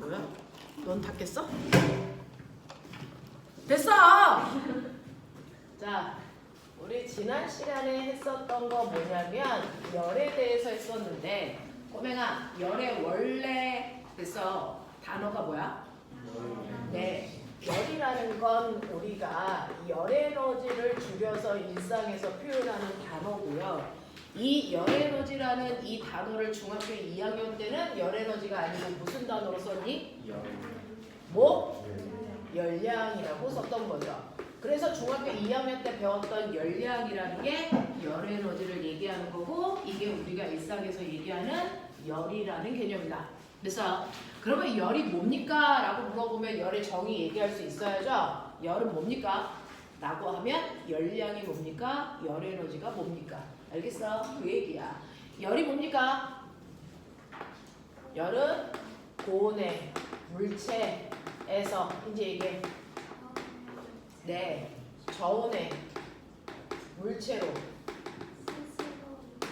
뭐야? 넌 닫겠어? 됐어! 자, 우리 지난 시간에 했었던 거 뭐냐면 열에 대해서 했었는데 꼬맹아, 열의 원래 그래서 단어가 뭐야? 네, 열이라는 건 우리가 열 에너지를 줄여서 일상에서 표현하는 단어고요. 이 열 에너지라는 이 단어를 중학교 2학년 때는 열 에너지가 아니고 무슨 단어로 썼니? 뭐? 열량이라고 썼던 거죠. 그래서 중학교 2학년 때 배웠던 열량이라는 게 열 에너지를 얘기하는 거고 이게 우리가 일상에서 얘기하는 열이라는 개념이다. 그래서 그러면 열이 뭡니까? 라고 물어보면 열의 정의 얘기할 수 있어야죠. 열은 뭡니까? 라고 하면 열량이 뭡니까? 열 에너지가 뭡니까? 알겠어? 그 얘기야. 열이 뭡니까? 열은 고온의 물체에서 이제 이게 네, 저온의 물체로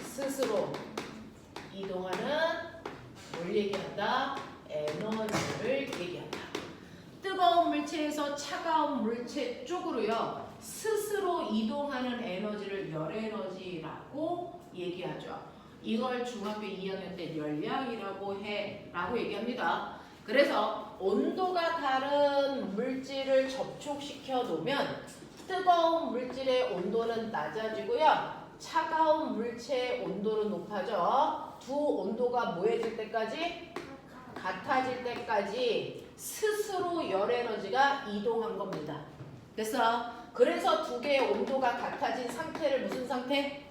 스스로 이동하는 뭘 얘기한다? 에너지를 얘기한다. 뜨거운 물체에서 차가운 물체 쪽으로요. 스스로 이동하는 에너지를 열에너지라고 얘기하죠. 이걸 중학교 2학년 때 열량이라고 해 라고 얘기합니다. 그래서 온도가 다른 물질을 접촉시켜 놓으면 뜨거운 물질의 온도는 낮아지고요. 차가운 물체의 온도는 높아져. 두 온도가 뭐해질 때까지? 같아질 때까지 스스로 열 에너지가 이동한 겁니다. 그래서 두 개의 온도가 같아진 상태를 무슨 상태?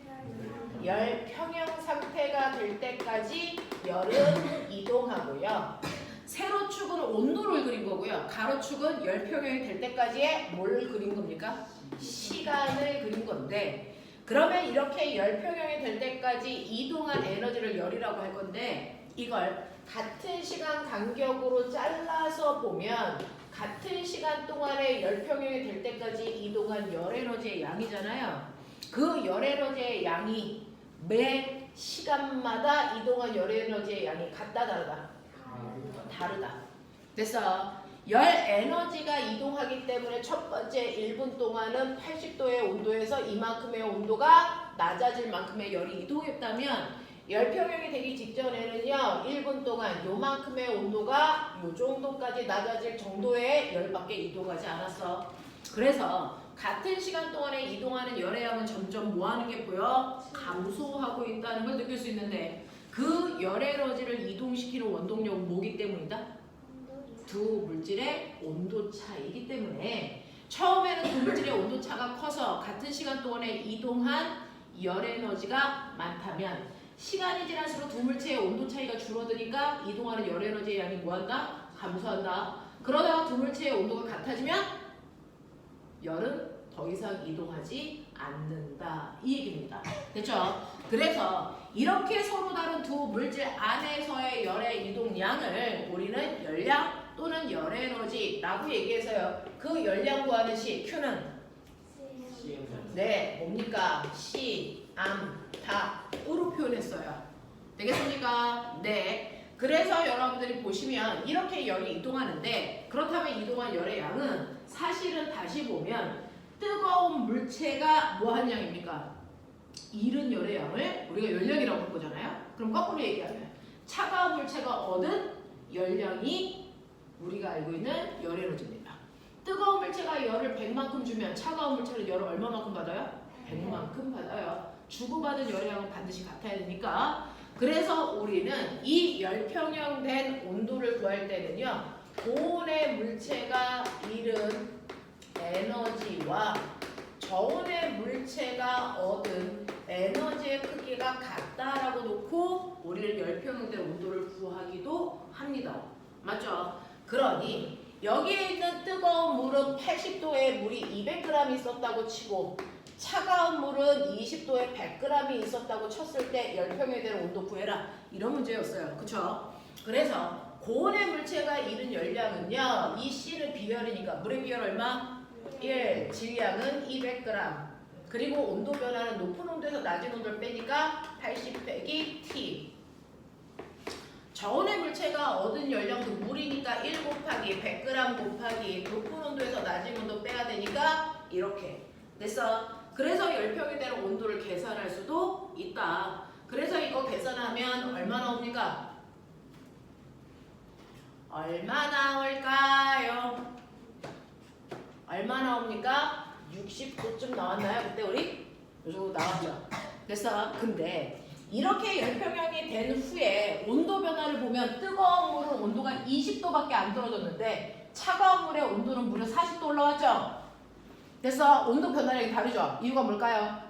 열 평형 상태가 될 때까지 열은 이동하고요. 세로축은 온도를 그린 거고요. 가로축은 열 평형이 될 때까지의 뭘 그린 겁니까? 시간을 그린 건데 그러면 이렇게 열 평형이 될 때까지 이동한 에너지를 열이라고 할 건데 이걸 같은 시간 간격으로 잘라서 보면 같은 시간 동안에 열 평형이 될 때까지 이동한 열 에너지의 양이잖아요. 그 열 에너지의 양이 매 시간마다 이동한 열 에너지의 양이 같다 다르다? 다르다. 그래서 열 에너지가 이동하기 때문에 첫 번째 1분 동안은 80도의 온도에서 이만큼의 온도가 낮아질 만큼의 열이 이동했다면 열평형이 되기 직전에는요 1분 동안 요만큼의 온도가 요 정도까지 낮아질 정도의 열밖에 이동하지 않았어. 그래서 같은 시간 동안에 이동하는 열의 양은 점점 뭐하는 게 보여? 감소하고 있다는 걸 느낄 수 있는데 그 열 에너지를 이동시키는 원동력은 뭐기 때문이다? 두 물질의 온도 차이기 때문에 처음에는 두 물질의 온도 차가 커서 같은 시간 동안에 이동한 열 에너지가 많다면 시간이 지날수록 두 물체의 온도 차이가 줄어드니까 이동하는 열 에너지의 양이 뭐한다? 감소한다. 그러다가 두 물체의 온도가 같아지면 열은 더 이상 이동하지 않는다. 이 얘기입니다. 됐죠? 그래서 이렇게 서로 다른 두 물질 안에서의 열의 이동량을 우리는 열량 또는 열 에너지라고 얘기해서요. 그 열량 구하는 시 Q는 네, 뭡니까? 시, 암, 다으로 표현했어요. 되겠습니까? 네. 그래서 여러분들이 보시면 이렇게 열이 이동하는데 그렇다면 이동한 열의 양은 사실은 다시 보면 뜨거운 물체가 뭐한 양입니까? 잃은 열의 양을 우리가 열량이라고 할 거잖아요. 그럼 거꾸로 얘기하면 차가운 물체가 얻은 열량이 우리가 알고 있는 열 에너지입니다. 뜨거운 물체가 열을 100만큼 주면 차가운 물체는 열을 얼마만큼 받아요? 100만큼 받아요. 주고받은 열의 양은 반드시 같아야 되니까. 그래서 우리는 이 열평형된 온도를 구할 때는요. 고온의 물체가 잃은 에너지와 저온의 물체가 얻은 에너지의 크기가 같다라고 놓고 우리는 열평형된 온도를 구하기도 합니다. 맞죠? 그러니 여기에 있는 뜨거운 물은 80도에 물이 200g 있었다고 치고 차가운 물은 20도에 100g이 있었다고 쳤을 때 열평형에 대한 온도 구해라. 이런 문제였어요. 그쵸? 그래서 고온의 물체가 잃은 열량은요. 이 C는 비열이니까 물의 비열 얼마? 1. 질량은 200g. 그리고 온도 변화는 높은 온도에서 낮은 온도를 빼니까 80 빼기 T. 저온의 물체가 내가 얻은 열량도 물이니까 1 곱하기 100g 곱하기 높은 온도에서 낮은 온도 빼야 되니까 이렇게 됐어. 그래서 열평이대로 온도를 계산할 수도 있다. 그래서 이거 계산하면 얼마 나옵니까? 얼마 나올까요? 얼마 나옵니까? 60도쯤 나왔나요? 그때 우리? 요 정도 나왔죠? 됐어. 근데 이렇게 열평형이 된 후에 온도 변화를 보면 뜨거운 물은 온도가 20도밖에 안 떨어졌는데 차가운 물의 온도는 무려 40도 올라왔죠? 됐어. 온도 변화량이 다르죠? 이유가 뭘까요?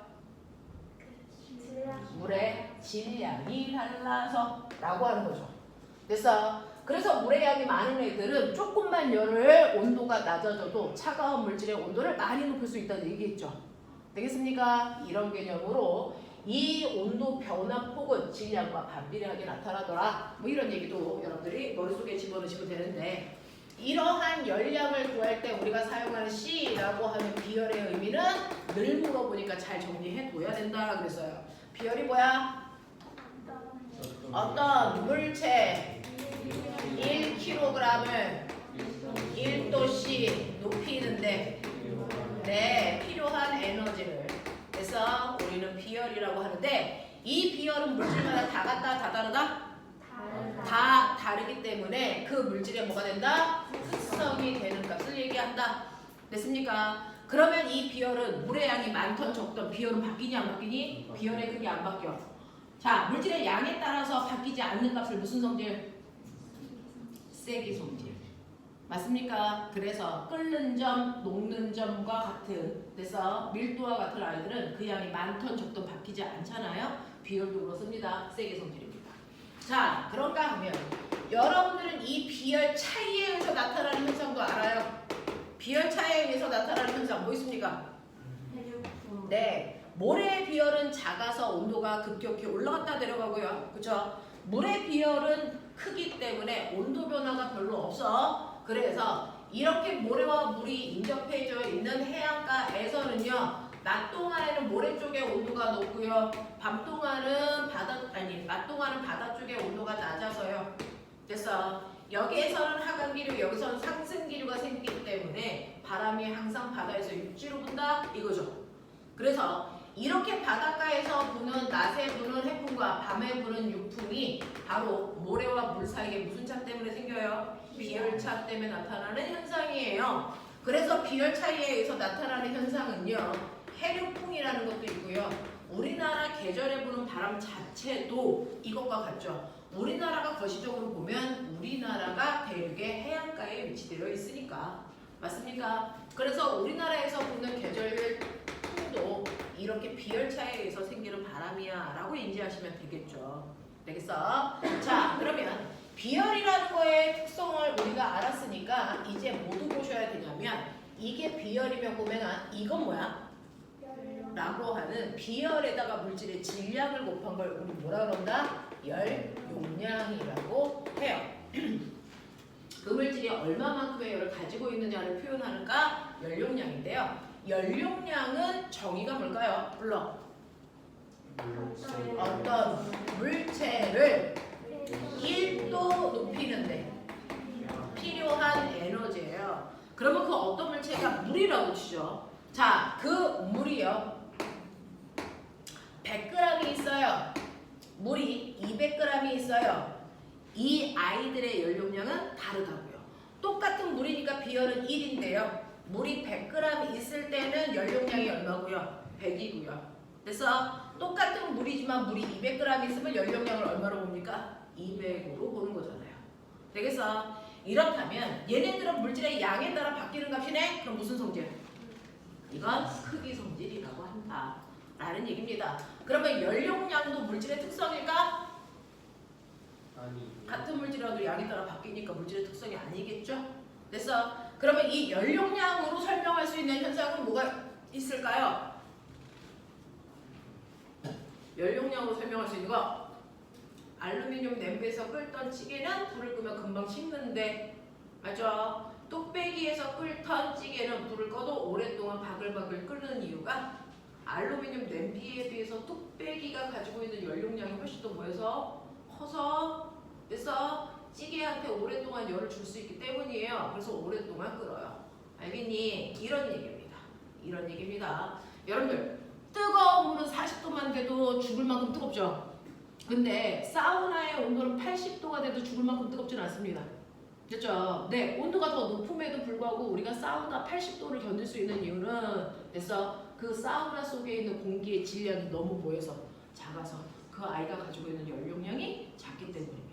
물의 질량이 달라서 라고 하는 거죠. 됐어. 그래서 물의 양이 많은 애들은 조금만 열을 온도가 낮아져도 차가운 물질의 온도를 많이 높일 수 있다는 얘기겠죠. 되겠습니까? 이런 개념으로 이 온도 변화폭은 질량과 반비례하게 나타나더라. 뭐 이런 얘기도 여러분들이 머릿속에 집어넣으시면 되는데 이러한 열량을 구할 때 우리가 사용하는 C라고 하는 비열의 의미는 늘 물어보니까 잘 정리해 둬야 된다 그랬어요. 비열이 뭐야? 어떤 물체 1kg을 1도씩 높이는데 필요한 에너지를 그래서 우리는 비열이라고 하는데 이 비열은 물질마다 다 같다 다 다르다? 다 다르기 때문에 그 물질에 뭐가 된다? 특성이 되는 값을 얘기한다. 됐습니까? 그러면 이 비열은 물의 양이 많던 적던 비열은 바뀌니 안 바뀌니? 비열의 크기 안 바뀌어. 자, 물질의 양에 따라서 바뀌지 않는 값을 무슨 성질? 세기 성질. 맞습니까? 그래서 끓는 점, 녹는 점과 같은 그래서 밀도와 같은 아이들은 그 양이 많던 적던 바뀌지 않잖아요. 비열도 그렇습니다. 세기 성질입니다. 자, 그런가 하면 여러분들은 이 비열 차이에 의해서 나타나는 현상도 알아요? 비열 차이에 의해서 나타나는 현상 뭐 있습니까? 네, 모래의 비열은 작아서 온도가 급격히 올라갔다 내려가고요. 그렇죠? 물의 비열은 크기 때문에 온도 변화가 별로 없어. 그래서 이렇게 모래와 물이 인접해져 있는 해안가에서는요. 낮 동안에는 모래 쪽의 온도가 높고요. 낮 동안은 바다 쪽의 온도가 낮아서요. 그래서 여기에서는 하강 기류, 여기서는 상승 기류가 생기기 때문에 바람이 항상 바다에서 육지로 분다 이거죠. 그래서 이렇게 바닷가에서 부는 낮에 부는 해풍과 밤에 부는 육풍이 바로 모래와 물 사이에 무슨 차 때문에 생겨요? 비열차 때문에 나타나는 현상이에요. 그래서 비열 차이에 의해서 나타나는 현상은요. 해류풍이라는 것도 있고요. 우리나라 계절에 부는 바람 자체도 이것과 같죠. 우리나라가 거시적으로 보면 우리나라가 대륙의 해안가에 위치되어 있으니까. 맞습니까? 그래서 우리나라에서 부는 계절 풍도 이렇게 비열차에 의해서 생기는 바람이야 라고 인지하시면 되겠죠. 되겠어? 자, 그러면 비열이라는 거의 특성을 우리가 알았으니까 이제 뭐도 보셔야 되냐면 이게 비열이면 꼬맹아 이건 뭐야? 라고 하는 비열에다가 물질의 질량을 곱한 걸 우리 뭐라 그런다? 열용량이라고 해요. 그 물질이 얼마만큼의 열을 가지고 있느냐를 표현하는가? 열용량인데요. 열용량은 정의가 뭘까요? 불러. 어떤 물체를 1도 높이는데 필요한 에너지예요. 그러면 그 어떤 물체가 물이라고 치죠. 자, 그 물이요. 100g이 있어요. 물이 200g이 있어요. 이 아이들의 열용량은 다르다고요. 똑같은 물이니까 비열은 1인데요. 물이 100g 있을 때는 열용량이 얼마고요? 100이고요. 그래서 똑같은 물이지만 물이 200g 있으면 열용량을 얼마로 봅니까? 200으로 보는 거잖아요. 되겠어? 이렇다면 얘네들은 물질의 양에 따라 바뀌는 값이네? 그럼 무슨 성질? 이건 크기 성질이라고 한다. 라는 얘기입니다. 그러면 열용량도 물질의 특성일까? 아니. 같은 물질이라도 양에 따라 바뀌니까 물질의 특성이 아니겠죠? 됐어? 그러면 이 열용량으로 설명할 수 있는 현상은 뭐가 있을까요? 열용량으로 설명할 수 있는 거 알루미늄 냄비에서 끓던 찌개는 불을 끄면 금방 식는데 맞죠? 뚝배기에서 끓던 찌개는 불을 꺼도 오랫동안 바글바글 끓는 이유가 알루미늄 냄비에 비해서 뚝배기가 가지고 있는 열용량이 훨씬 더 뭐해서 커서 그래서 찌개와 동안 열을 줄 수 있기 때문이에요. 그래서 오랫동안 끓어요. 알겠니? 이런 얘기입니다. 이런 얘기입니다. 여러분들 뜨거운 물은 40도만 돼도 죽을 만큼 뜨겁죠? 근데 사우나의 온도는 80도가 돼도 죽을 만큼 뜨겁지는 않습니다. 됐죠? 네, 온도가 더 높음에도 불구하고 우리가 사우나 80도를 견딜 수 있는 이유는 됐어? 그 사우나 속에 있는 공기의 질량이 너무 뭐해서 작아서 그 아이가 가지고 있는 연료량이 작기 때문입니다.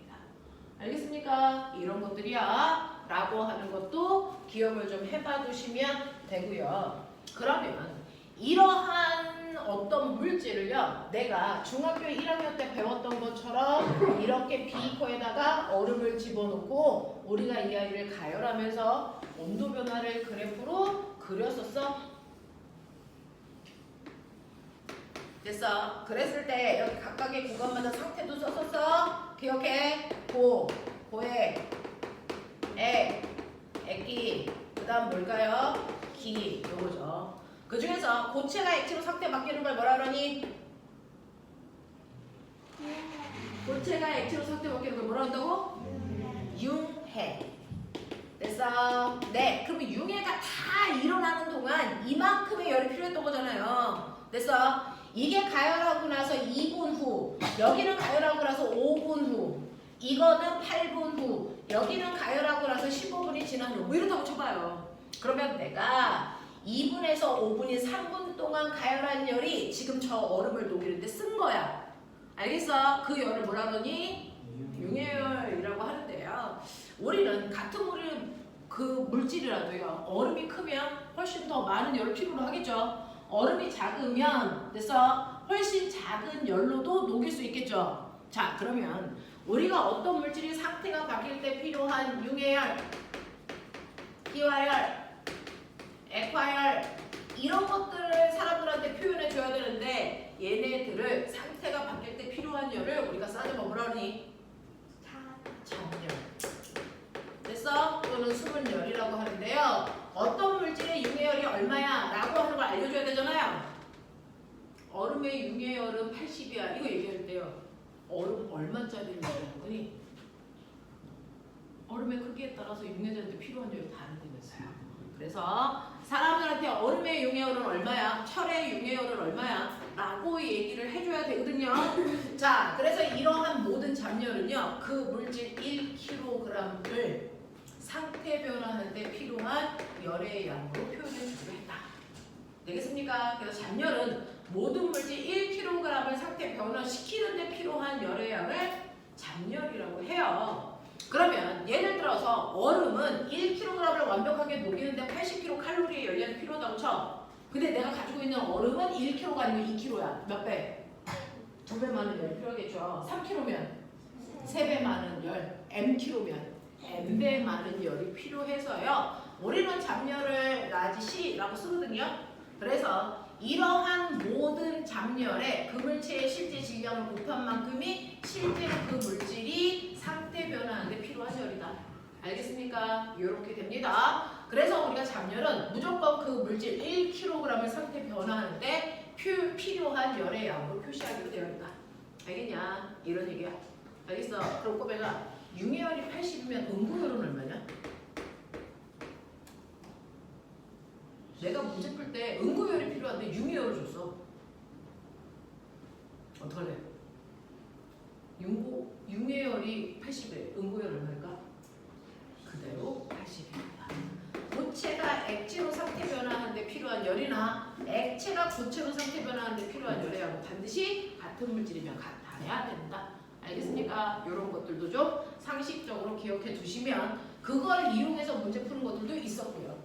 알겠습니까? 이런 것들이야 라고 하는 것도 기억을 좀 해봐 두시면 되고요. 그러면 이러한 어떤 물질을요, 내가 중학교 1학년 때 배웠던 것처럼 이렇게 비커에다가 얼음을 집어넣고 우리가 이 아이를 가열하면서 온도 변화를 그래프로 그렸었어. 됐어. 그랬을 때 여기 각각의 구간마다 상태도 썼었어. 기억해. 고해, 액기, 그 다음 뭘까요? 기, 요거죠. 그 중에서 고체가 액체로 상태 바뀌는 걸 뭐라 그러니? 고체가 액체로 상태 바뀌는 걸 뭐라 한다고? 융해. 됐어? 네. 그러면 융해가 다 일어나는 동안 이만큼의 열이 필요했던 거잖아요. 됐어? 이게 가열하고 나서 2분 후, 여기는 가열하고 나서 5분 후, 이거는 8분 후, 여기는 가열하고 나서 15분이 지난 후, 뭐 이렇다고 쳐봐요. 그러면 내가 2분에서 5분이 3분 동안 가열한 열이 지금 저 얼음을 녹이는데 쓴 거야. 알겠어? 그 열을 뭐라 그러니? 융해열이라고 하는데요. 우리는 같은 그 물질이라도요, 얼음이 크면 훨씬 더 많은 열을 필요로 하겠죠. 얼음이 작으면 됐어? 훨씬 작은 열로도 녹일 수 있겠죠. 자, 그러면 우리가 어떤 물질이 상태가 바뀔 때 필요한 융해열, 기화열, 액화열 이런 것들을 사람들한테 표현해 줘야 되는데 얘네들을 상태가 바뀔 때 필요한 열을 우리가 싸잡아 뭐라 그러니? 잔열. 됐어? 또는 수분열이라고 하는데요. 어떤 물질의 융해열이 얼마야? 라고 하는 걸 알려줘야 되잖아요. 얼음의 융해열은 80이야. 이거 얘기할 때요. 얼음 얼마짜리를 얘기하는 거니? 얼음의 크기에 따라서 융해되는데 필요한 열이 다르다면서요. 그래서 사람들한테 얼음의 융해열은 얼마야? 철의 융해열은 얼마야? 라고 얘기를 해줘야 되거든요. 자, 그래서 이러한 모든 잡열은요. 그 물질 1kg을 상태 변화하는데 필요한 열의 양으로 표현해 주기로 했다. 되겠습니까? 그래서 잡열은 모든 물질 1kg을 상태 변화시키는데 필요한 열의 양을 잡열이라고 해요. 그러면 예를 들어서 얼음은 1kg을 완벽하게 녹이는데 80kcal의 열량이 필요하다고 쳐. 근데 내가 가지고 있는 얼음은 1kg가 아니면 2kg야. 몇 배? 2배 많은 열이 필요하겠죠. 3kg면 3배 많은 열, mkg면 n배 많은 열이 필요해서요. 우리는 잡열을 라지 쓰거든요. 그래서 이러한 모든 잡열에 그 물체의 실제 질량을 곱한 만큼이 실제로 그 물질이 상태 변화하는데 필요한 열이다. 알겠습니까? 이렇게 됩니다. 그래서 우리가 잡열은 무조건 그 물질 1kg을 상태 변화하는데 필요한 열의 양으로 표시하기로 되어 있다. 알겠냐? 이런 얘기야. 알겠어? 그럼 꼬매가 융해열이 80이면 응고열은 얼마냐? 내가 문제 풀 때 응고열이 필요한데 융해열을 줬어. 어떡할래? 융해열이 80에 응고열 얼마일까? 그대로 80입니다. 고체가 액체로 상태 변화하는데 필요한 열이나 액체가 고체로 상태 변화하는데 필요한 열의 양은 반드시 같은 물질이면 같아야 된다. 알겠습니까? 이런 것들도 좀 상식적으로 기억해 두시면 그걸 이용해서 문제 푸는 것들도 있었고요.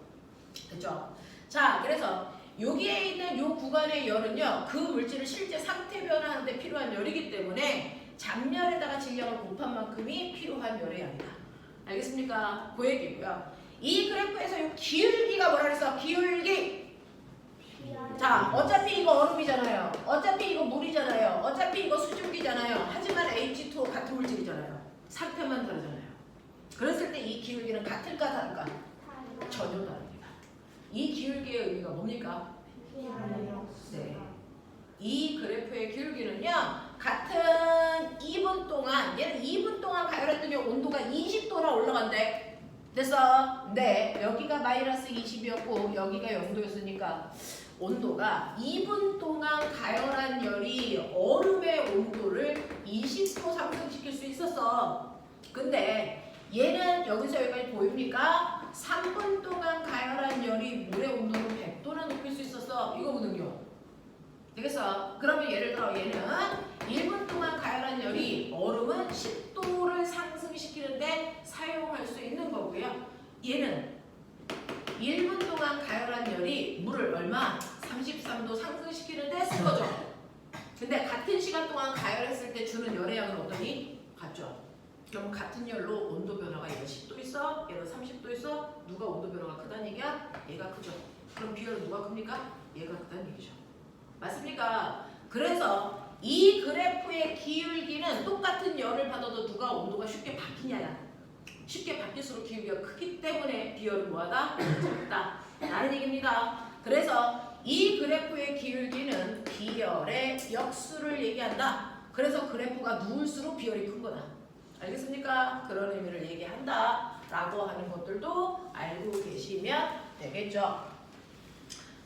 됐죠? 자, 그래서 여기에 있는 이 구간의 열은요, 그 물질을 실제 상태 변화하는데 필요한 열이기 때문에 잡열에다가 질량을 곱한 만큼이 필요한 열의 양이다. 알겠습니까? 그 얘기고요. 이 그래프에서 이 기울기가 뭐라 그랬어? 기울기. 자, 어차피 이거 얼음이잖아요. 어차피 이거 물이잖아요. 어차피 이거 수증기잖아요. 하지만 H2O 같은 물질이잖아요. 상태만 다르잖아요. 그랬을 때 이 기울기는 같을까 다를까? 전혀 다릅니다. 이 기울기의 의미가 뭡니까? 네. 이 그래프의 기울기는요. 같은 2분 동안 얘는 2분 동안 가열했더니 온도가 20도나 올라간대. 됐어? 네. 여기가 마이너스 20이었고 여기가 0도였으니까 온도가 2분 동안 가열한 열이 얼음의 온도를 20도 상승시킬 수 있었어. 근데 얘는 여기서 여기까지 보입니까? 3분 동안 가열한 열이 물의 온도를 100도나 높일 수 있었어. 이거거든요. 되겠어? 그러면 예를 들어 얘는 1분 동안 가열한 열이 얼음은 10도를 상승시키는데 사용할 수 있는 거고요. 얘는 1분 동안 가열한 열이 물을 얼마? 33도 상승시키는데 쓴 거죠. 근데 같은 시간 동안 가열했을 때 주는 열의 양은 어떠니? 같죠. 그럼 같은 열로 온도 변화가 얘가 10도 있어? 얘가 30도 있어? 누가 온도 변화가 크다는 얘기야? 얘가 크죠. 그럼 비열은 누가 큽니까? 얘가 크다는 얘기죠. 맞습니까? 그래서 이 그래프의 기울기는 똑같은 열을 받아도 누가 온도가 쉽게 바뀌냐야. 쉽게 바뀔수록 기울기가 크기 때문에 비열은 뭐하다? 작다. 라는 얘기입니다. 그래서 이 그래프의 기울기는 비열의 역수를 얘기한다. 그래서 그래프가 누울수록 비열이 큰 거다. 알겠습니까? 그런 의미를 얘기한다. 라고 하는 것들도 알고 계시면 되겠죠.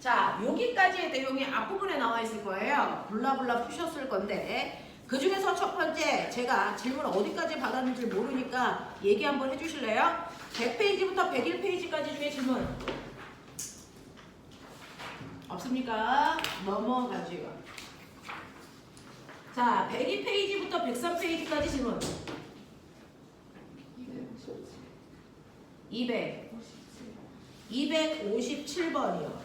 자, 여기까지의 내용이 앞부분에 나와 있을 거예요. 블라블라 푸셨을 건데 그 중에서 첫 번째 제가 질문 어디까지 받았는지 모르니까 얘기 한번 해주실래요? 100페이지부터 101페이지까지 중에 질문 없습니까? 넘어가지요. 자, 102페이지부터 103페이지까지 질문 257번이요.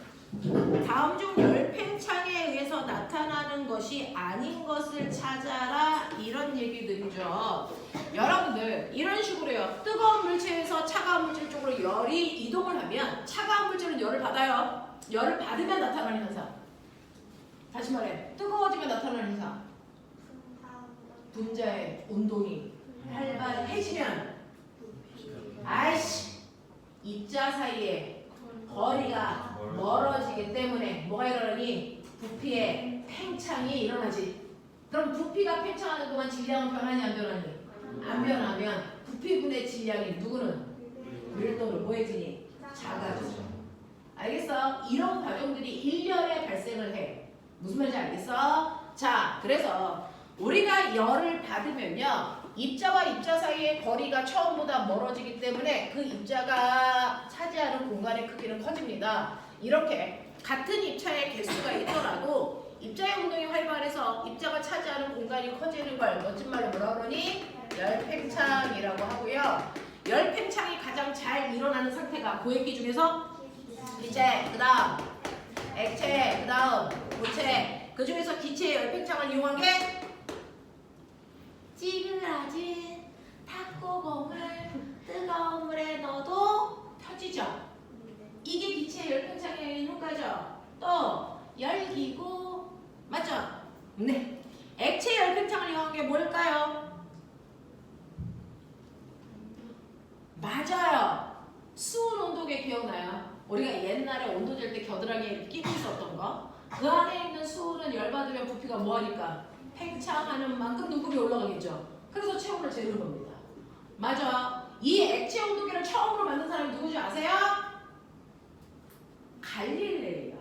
다음 중 열팽창에 의해서 나타나는 것이 아닌 것을 찾아라. 이런 얘기들이죠. 여러분들 이런 식으로 해요. 뜨거운 물체에서 차가운 물질 쪽으로 열이 이동을 하면 차가운 물질은 열을 받아요. 열을 받으면 나타나는 현상. 다시 말해. 뜨거워지면 나타나는 현상. 분자의 운동이 활발해지면 아이씨 입자 사이에 거리가 멀어지기 때문에 뭐가 일어나니? 부피의 팽창이 일어나지. 그럼 부피가 팽창하는 동안 질량은 변하니 안 변하니? 안 변하면 부피분의 질량이 누구는? 밀도는 뭐해지니? 작아지죠. 알겠어? 이런 과정들이 1년에 발생을 해. 무슨 말인지 알겠어? 자, 그래서 우리가 열을 받으면요. 입자와 입자 사이의 거리가 처음보다 멀어지기 때문에 그 입자가 차지하는 공간의 크기는 커집니다. 이렇게 같은 입자의 개수가 있더라도 입자의 운동이 활발해서 입자가 차지하는 공간이 커지는 걸 멋진 말로 뭐라 그러니? 열팽창이라고 하고요. 열팽창이 가장 잘 일어나는 상태가 고액기 중에서 기체, 그 다음 액체, 그 다음 고체. 그 중에서 기체의 열팽창을 이용한 게 찌그러진 탁구공을 뜨거운 물에 넣어도 펴지죠. 이게 기체의 열팽창의 효과죠. 또 열기구 맞죠? 네. 액체 열팽창을 이용한 게 뭘까요? 맞아요. 수온 온도계 기억나요? 우리가 옛날에 온도 잴 때 겨드랑이에 끼고 있었던 거. 그 안에 있는 수온은 열받으면 부피가 뭐하니까? 팽창하는 만큼 눈곱이 올라가겠죠. 그래서 체온을 재는 겁니다. 맞아. 이 액체 온도계를 처음으로 만든 사람이 누구지 아세요? 갈릴레이요.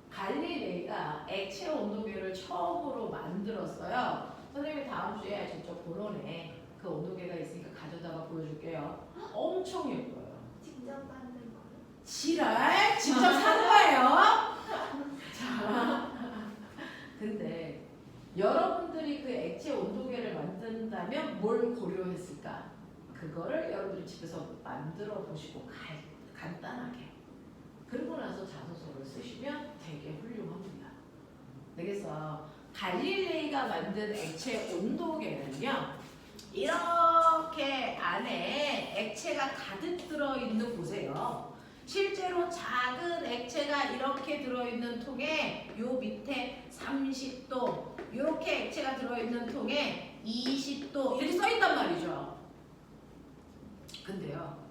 갈릴레이가 액체 온도계를 처음으로 만들었어요. 선생님이 다음 주에 직접 본원에 그 온도계가 있으니까 가져다가 보여줄게요. 엄청 예뻐요. 직접 만든 거요? 지랄? 직접 사는 거예요? 자, 근데 여러분들이 그 액체 온도계를 만든다면 뭘 고려했을까? 그거를 여러분들이 집에서 만들어 보시고 간단하게 그러고 나서 자소서를 쓰시면 되게 훌륭합니다. 그래서 갈릴레이가 만든 액체 온도계는요. 이렇게 안에 액체가 가득 들어있는 곳이에요. 실제로 작은 액체가 이렇게 들어있는 통에 요 밑에 30도 이렇게 액체가 들어있는 통에 20도 이렇게 써있단 말이죠. 근데요.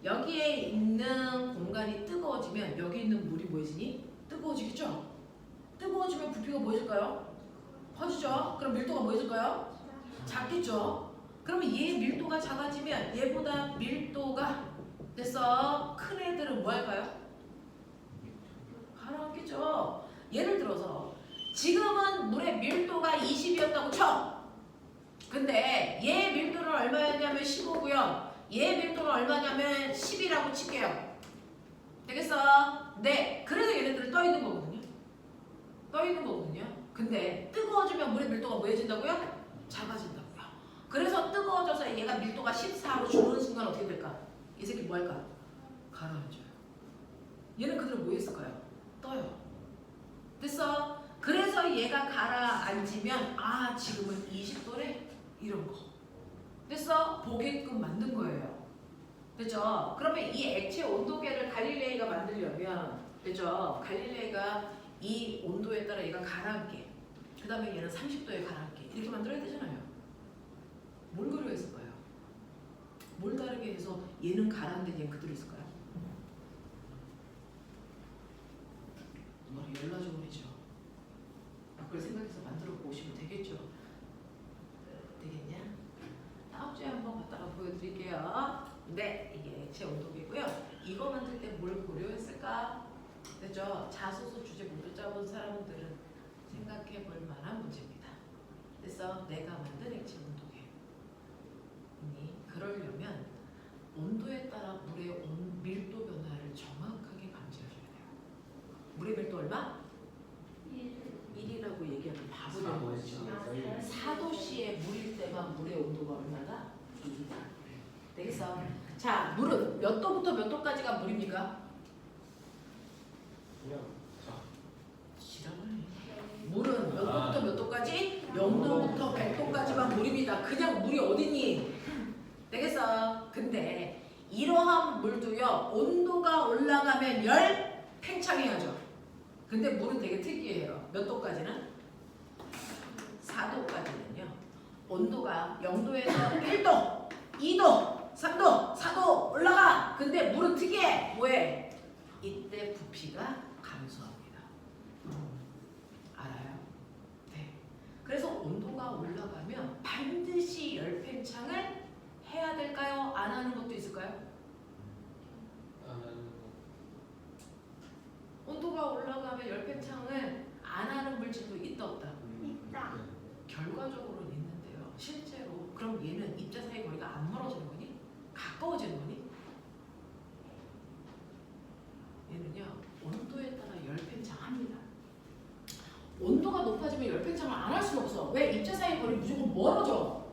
여기에 있는 공간이 뜨거워지면 여기 있는 물이 뭐해지니? 뜨거워지겠죠? 뜨거워지면 부피가 뭐해질까요? 커지죠? 그럼 밀도가 뭐해질까요? 작겠죠? 그러면 얘 밀도가 작아지면 얘보다 밀도가 됐어. 큰 애들은 뭐 할까요? 가라앉겠죠. 예를 들어서 지금은 물의 밀도가 20이었다고 쳐. 근데 얘 밀도는 얼마였냐면 15고요. 얘 밀도는 얼마냐면 10이라고 칠게요. 되겠어? 네. 그래서 얘네들은 떠 있는 거거든요. 떠 있는 거거든요. 근데 뜨거워지면 물의 밀도가 뭐해진다고요? 작아진다고요. 그래서 뜨거워져서 얘가 밀도가 14로 줄는 순간 어떻게 될까? 이 새끼 뭐 할까? 가라앉아요. 얘는 그대로 뭐 했을까요? 떠요. 됐어? 그래서 얘가 가라앉으면 아 지금은 20도래? 이런 거. 됐어? 보게끔 만든 거예요. 됐죠? 그러면 이 액체 온도계를 갈릴레이가 만들려면 됐죠? 갈릴레이가 이 온도에 따라 얘가 가라앉게 그 다음에 얘는 30도에 가라앉게 이렇게 만들어야 되잖아요. 뭘 그려했을까요? 뭘 다르게 해서 얘는 가라앉는 얘는 그대로 있을까요? 머리 연라조금이죠. 그걸 생각해서 만들어 보시면 되겠죠. 되겠냐? 다음 주에 한번 갖다가 보여드릴게요. 네, 이게 액체 온도계고요. 이거 만들 때 뭘 고려했을까? 됐죠? 자소서 주제 모두 짜본 사람들은 생각해 볼 만한 문제입니다. 그래서 내가 만든 액체 온도계. 그러려면 온도에 따라 물의 밀도 변화를 정확하게 감지해줘야 돼요. 물의 밀도 얼마? 1이라고 얘기하면 바보 되는 거죠. 4도씨의 물일 때만 물의 온도가 얼마나? 2다. 되겠어? 자, 물은 몇 도부터 몇 도까지가 물입니까? 물은 몇 도부터 몇 도까지? 0도부터 100도까지만 물입니다. 그냥 물이 어디니? 되겠어? 근데 이러한 물도요. 온도가 올라가면 열 팽창해야죠. 근데 물은 되게 특이해요. 몇 도까지는? 4도까지는요. 온도가 0도에서 1도, 2도, 3도, 4도 올라가. 근데 물은 특이해. 뭐해? 이때 부피가 감소합니다. 알아요? 네. 그래서 온도가 올라가면 반드시 열 팽창을 해야 될까요? 안 하는 것도 있을까요? 온도가 올라가면 열 팽창을 안 하는 물질도 있다 없다? 있다. 결과적으로는 있는데요. 실제로 그럼 얘는 입자 사이 거리가 안 멀어지는 거니? 가까워지는 거니? 얘는요. 온도에 따라 열 팽창합니다. 온도가 높아지면 열 팽창을 안 할 수는 없어. 왜? 입자 사이 거리 무조건 멀어져.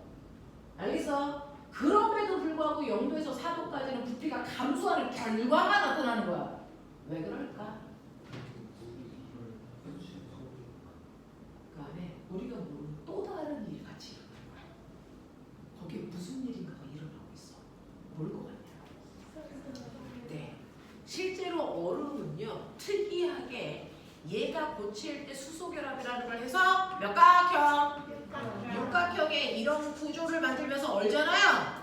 알겠어? 그럼에도 불구하고 0도에서 4도까지는 부피가 감소하는 결과가 나타나는 거야. 왜 그럴까? 그 안에 우리가 모르는 또 다른 일이 같이 일어나는 거야. 거기에 무슨 일인가가 일어나고 있어. 뭘 것 같냐? 네. 실제로 얼음은요. 특이하게 얘가 고칠 때 수소결합이라는 걸 해서 몇 각형? 육각형의 이런 구조를 만들면서 얼잖아요.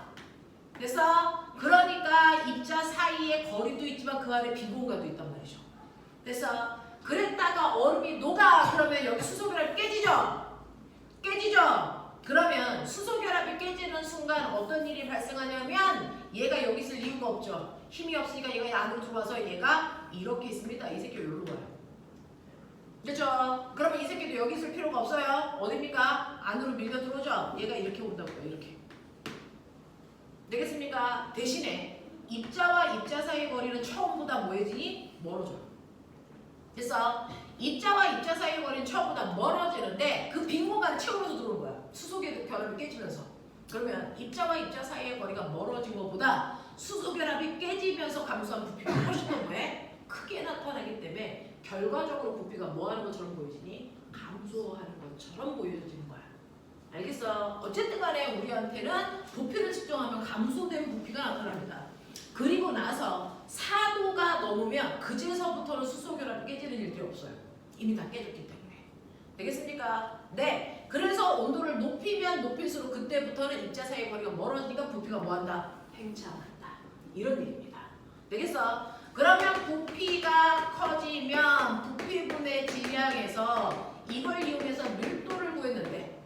됐어? 그러니까 입자 사이에 거리도 있지만 그 안에 빈 공간도 있단 말이죠. 됐어? 그랬다가 얼음이 녹아. 그러면 여기 수소결합이 깨지죠? 깨지죠? 그러면 수소결합이 깨지는 순간 어떤 일이 발생하냐면 얘가 여기 있을 이유가 없죠. 힘이 없으니까 얘가 안으로 들어와서 얘가 이렇게 있습니다. 이 새끼가 여기로 가요. 그렇죠? 그러면 이 새끼도 여기 있을 필요가 없어요. 어딥니까? 안으로 밀려 들어오죠? 얘가 이렇게 온다고요. 이렇게. 되겠습니까? 대신에 입자와 입자 사이의 거리는 처음보다 뭐해지니? 멀어져요. 됐어? 입자와 입자 사이의 거리는 처음보다 멀어지는데 그 빈 공간을 채우면서 들어오는 거야. 수소계 결합이 깨지면서. 그러면 입자와 입자 사이의 거리가 멀어진 것보다 수소결합이 깨지면서 감소한 부피가 훨씬 더 뭐해? 크게 나타나기 때문에 결과적으로 부피가 뭐 하는 것처럼 보여지니? 감소하는 것처럼 보여지는 거야. 알겠어? 어쨌든 간에 우리한테는 부피를 측정하면 감소된 부피가 나타납니다. 그리고 나서 4도가 넘으면 그제서부터는 수소결합이 깨지는 일들이 없어요. 이미 다 깨졌기 때문에. 되겠습니까? 네. 그래서 온도를 높이면 높일수록 그때부터는 입자 사이의 거리가 멀어지니까 부피가 뭐한다? 팽창한다. 이런 얘기입니다. 되겠어? 그러면 부피가 커지면 부피분의 질량에서 이걸 이용해서 밀도를 구했는데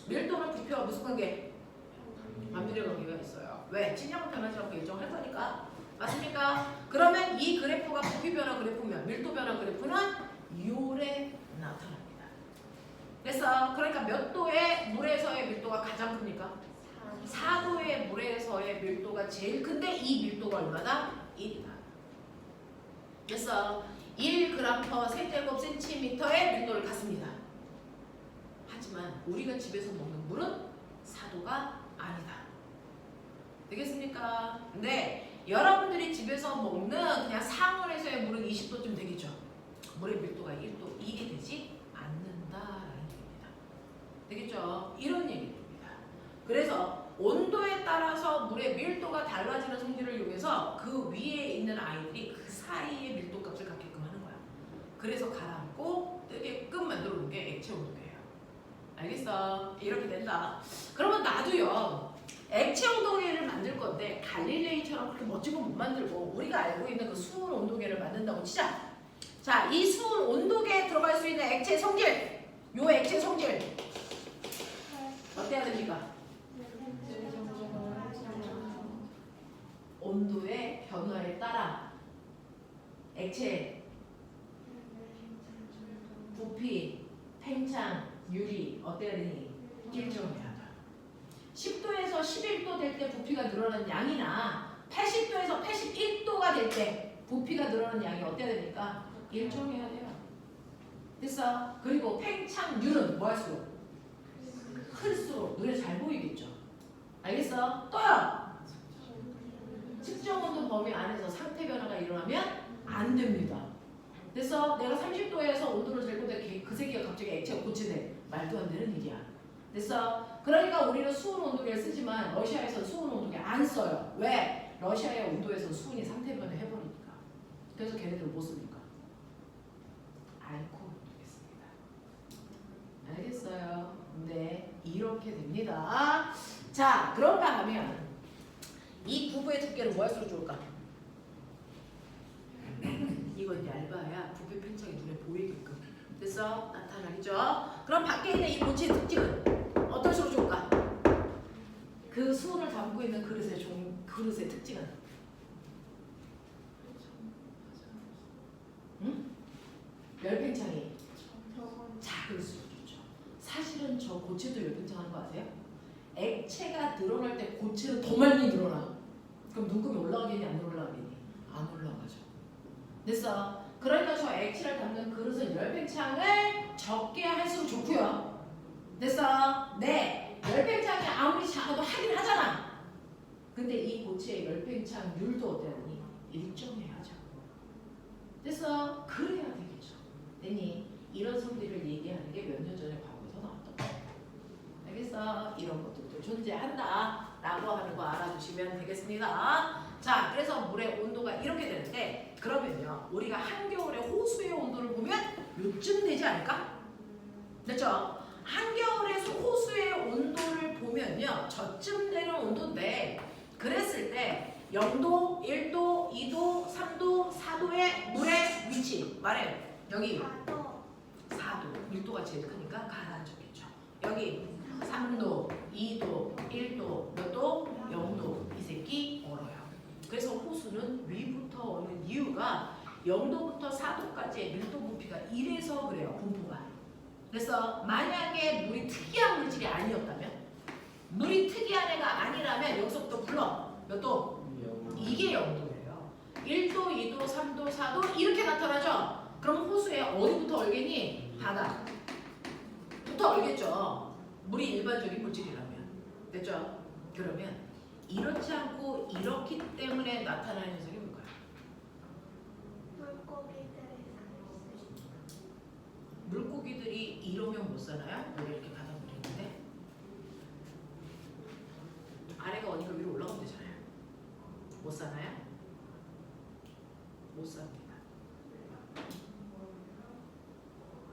밀도는 부피와 무슨 관계? 반비례 관계가 있어요. 왜? 진영은 변하지 않고 일정할 거니까. 맞습니까? 그러면 이 그래프가 부피 변화 그래프면 밀도 변화 그래프는 요래 나타납니다. 그래서 그러니까 몇 도의 물에서의 밀도가 가장 큽니까? 4도의 물에서의 밀도가 제일 큰데 이 밀도가 얼마나? 1이다. 그래서 1g/세제곱센티미터의 밀도를 갖습니다. 하지만 우리가 집에서 먹는 물은 4도가 아니다. 되겠습니까? 근데 여러분들이 집에서 먹는 그냥 상온에서의 물은 20도쯤 되겠죠. 물의 밀도가 1도 이게 되지 않는다라는 얘기입니다. 되겠죠? 이런 얘기입니다. 그래서 온도에 따라서 물의 밀도가 달라지는 성질을 이용해서 그 위에 있는 아이들이 그 사이의 밀도 값을 갖게끔 하는 거야. 그래서 가라앉고 뜨게끔 만들어 놓은 게 액체 온도계예요. 알겠어? 이렇게 된다. 그러면 나도요. 액체 온도계를 만들 건데 갈릴레이처럼 그렇게 멋진 건 못 만들고 우리가 알고 있는 그 수온 온도계를 만든다고 치자. 자, 이 수온 온도계에 들어갈 수 있는 액체 성질, 요 액체 성질 어때야 됩니까? 온도의 변화에 따라 액체, 부피, 팽창, 유리 어때야 되니? 일정해야 한다. 10도에서 11도 될 때 부피가 늘어나는 양이나 80도에서 81도가 될 때 부피가 늘어나는 양이 어때야 됩니까? 일정해야 돼요. 됐어? 그리고 팽창률은 뭐 할수록? 클수록 눈에 잘 보이겠죠? 알겠어? 또요! 측정 온도 범위 안에서 상태 변화가 일어나면 안 됩니다. 됐어? 내가 30도에서 온도를 재고 그 세기가 갑자기 액체가 고치네. 말도 안 되는 일이야. 됐어? 그러니까 우리는 수온 온도계를 쓰지만 러시아에서 수온 온도계 안 써요. 왜? 러시아의 온도에서 수온이 상태 변화 해버리니까. 그래서 걔네들은 못 씁니까? 않고 되겠습니다. 알겠어요? 네, 이렇게 됩니다. 자, 그런가 하면 이 구부의 두께를 뭐 할수록 좋을까? 이건 얇아야 부피 팽창이 눈에 보이게끔. 됐어? 나타나겠죠? 그럼 밖에 있는 이 고체의 특징은 어떨수록 좋을까? 그 수온을 담고 있는 그릇의 특징은? 응? 열팽창이 작을수록 좋죠. 사실은 저 고체도 열팽창하는 거 아세요? 액체가 늘어날 때 고체는 더 많이 늘어나. 그럼 눈금이 올라가겠니 안 올라가겠니? 안 올라가죠. 됐어? 그러니까 저 액체를 담는 그릇은 열팽창을 적게 할수록 좋고요. 됐어? 네. 열팽창이 아무리 작아도 하긴 하잖아. 근데 이 고체의 열팽창률도 어때야되니? 일정해야죠. 됐어? 그래야 되겠죠. 됐니? 이런 성질을 얘기하는 게 몇 년 전에 과거에서 나왔던 거예요. 알겠어? 이런 것들도 존재한다 라고 하는 거 알아두시면 되겠습니다. 자, 그래서 물의 온도가 이렇게 되는데 그러면요 우리가 한겨울에 호수의 온도를 보면 요쯤 되지 않을까? 됐죠? 한겨울에 호수의 온도를 보면요 저쯤 되는 온도인데 그랬을 때 0도, 1도, 2도, 3도, 4도의 물의 위치 말해요. 여기 4도, 1도가 제일 크니까 가라앉았겠죠. 여기 3도, 2도, 1도, 몇 도? 0도. 이 새끼 얼어요. 그래서 호수는 위부터 오는 이유가 0도부터 4도까지의 밀도 부피가 1에서 그래요. 분포가. 그래서 만약에 물이 특이한 물질이 아니었다면 물이 특이한 애가 아니라면 여기서부터 불러. 몇 도? 이게 0도예요. 1도, 2도, 3도, 4도 이렇게 나타나죠? 그럼 호수에 어디부터 얼겠니? 바다부터 얼겠죠. 물이 일반적인 물질이라면. 됐죠? 그러면 이렇지 않고 이렇기 때문에 나타나는 현상이 뭘까요? 물고기들이 이러면 못 사나요? 물에 이렇게 바닷물이 있는데 아래가 어디가 위로 올라가면 되잖아요. 못 사나요? 못 삽니다.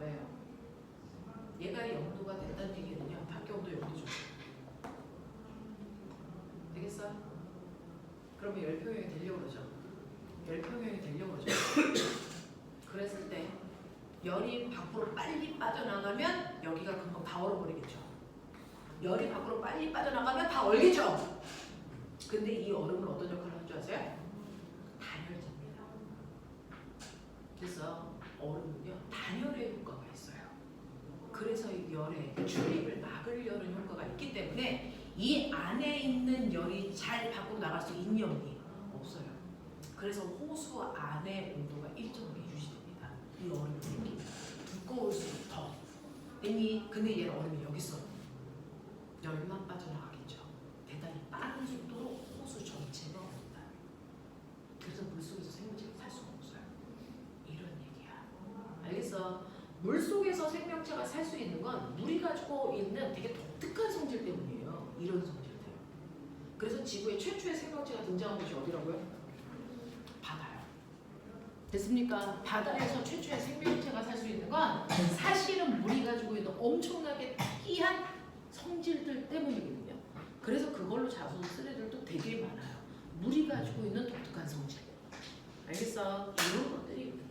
왜요? 얘가 0도가 됐다는 얘기는요. 밖에 온도 0도죠. 되겠어? 그러면 열평형이 되려고 그러죠. 열평형이 되려고 그러죠. 그랬을 때 열이 밖으로 빨리 빠져나가면 여기가 금방 다 얼어버리겠죠. 열이 밖으로 빨리 빠져나가면 다 얼겠죠? 근데 이 얼음은 어떤 역할을 하는 줄 아세요? 단열재입니다. 그래서 얼음은요 단열의 효과가 있어요. 그래서 이 열의 출입을 막을 열은 효과가 있기 때문에 이 안에 있는 열이 잘 밖으로 나갈 수 있냐니 없어요. 그래서 호수 안의 온도가 일정하게 유지됩니다. 이 얼음이 생기면 두꺼울수록 더. 근데 얘는 얼음이 여기 있어. 열만 빠져나가겠죠. 대단히 빠른 속도로 호수 전체가 온다. 그래서 물속에서 생명체가 살 수가 없어요. 이런 얘기야. 알겠어? 물속에서 생명체가 살 수 있는 건 물이 가지고 있는 되게 독특한 성질 때문이에요. 이런 성질들. 그래서 지구의 최초의 생명체가 등장한 곳이 어디라고요? 바다요. 됐습니까? 바다에서 최초의 생명체가 살 수 있는 건 사실은 물이 가지고 있는 엄청나게 특이한 성질들 때문이거든요. 그래서 그걸로 자수 쓰레들도 되게 많아요. 물이 가지고 있는 독특한 성질. 알겠어? 이런 것들이거든요.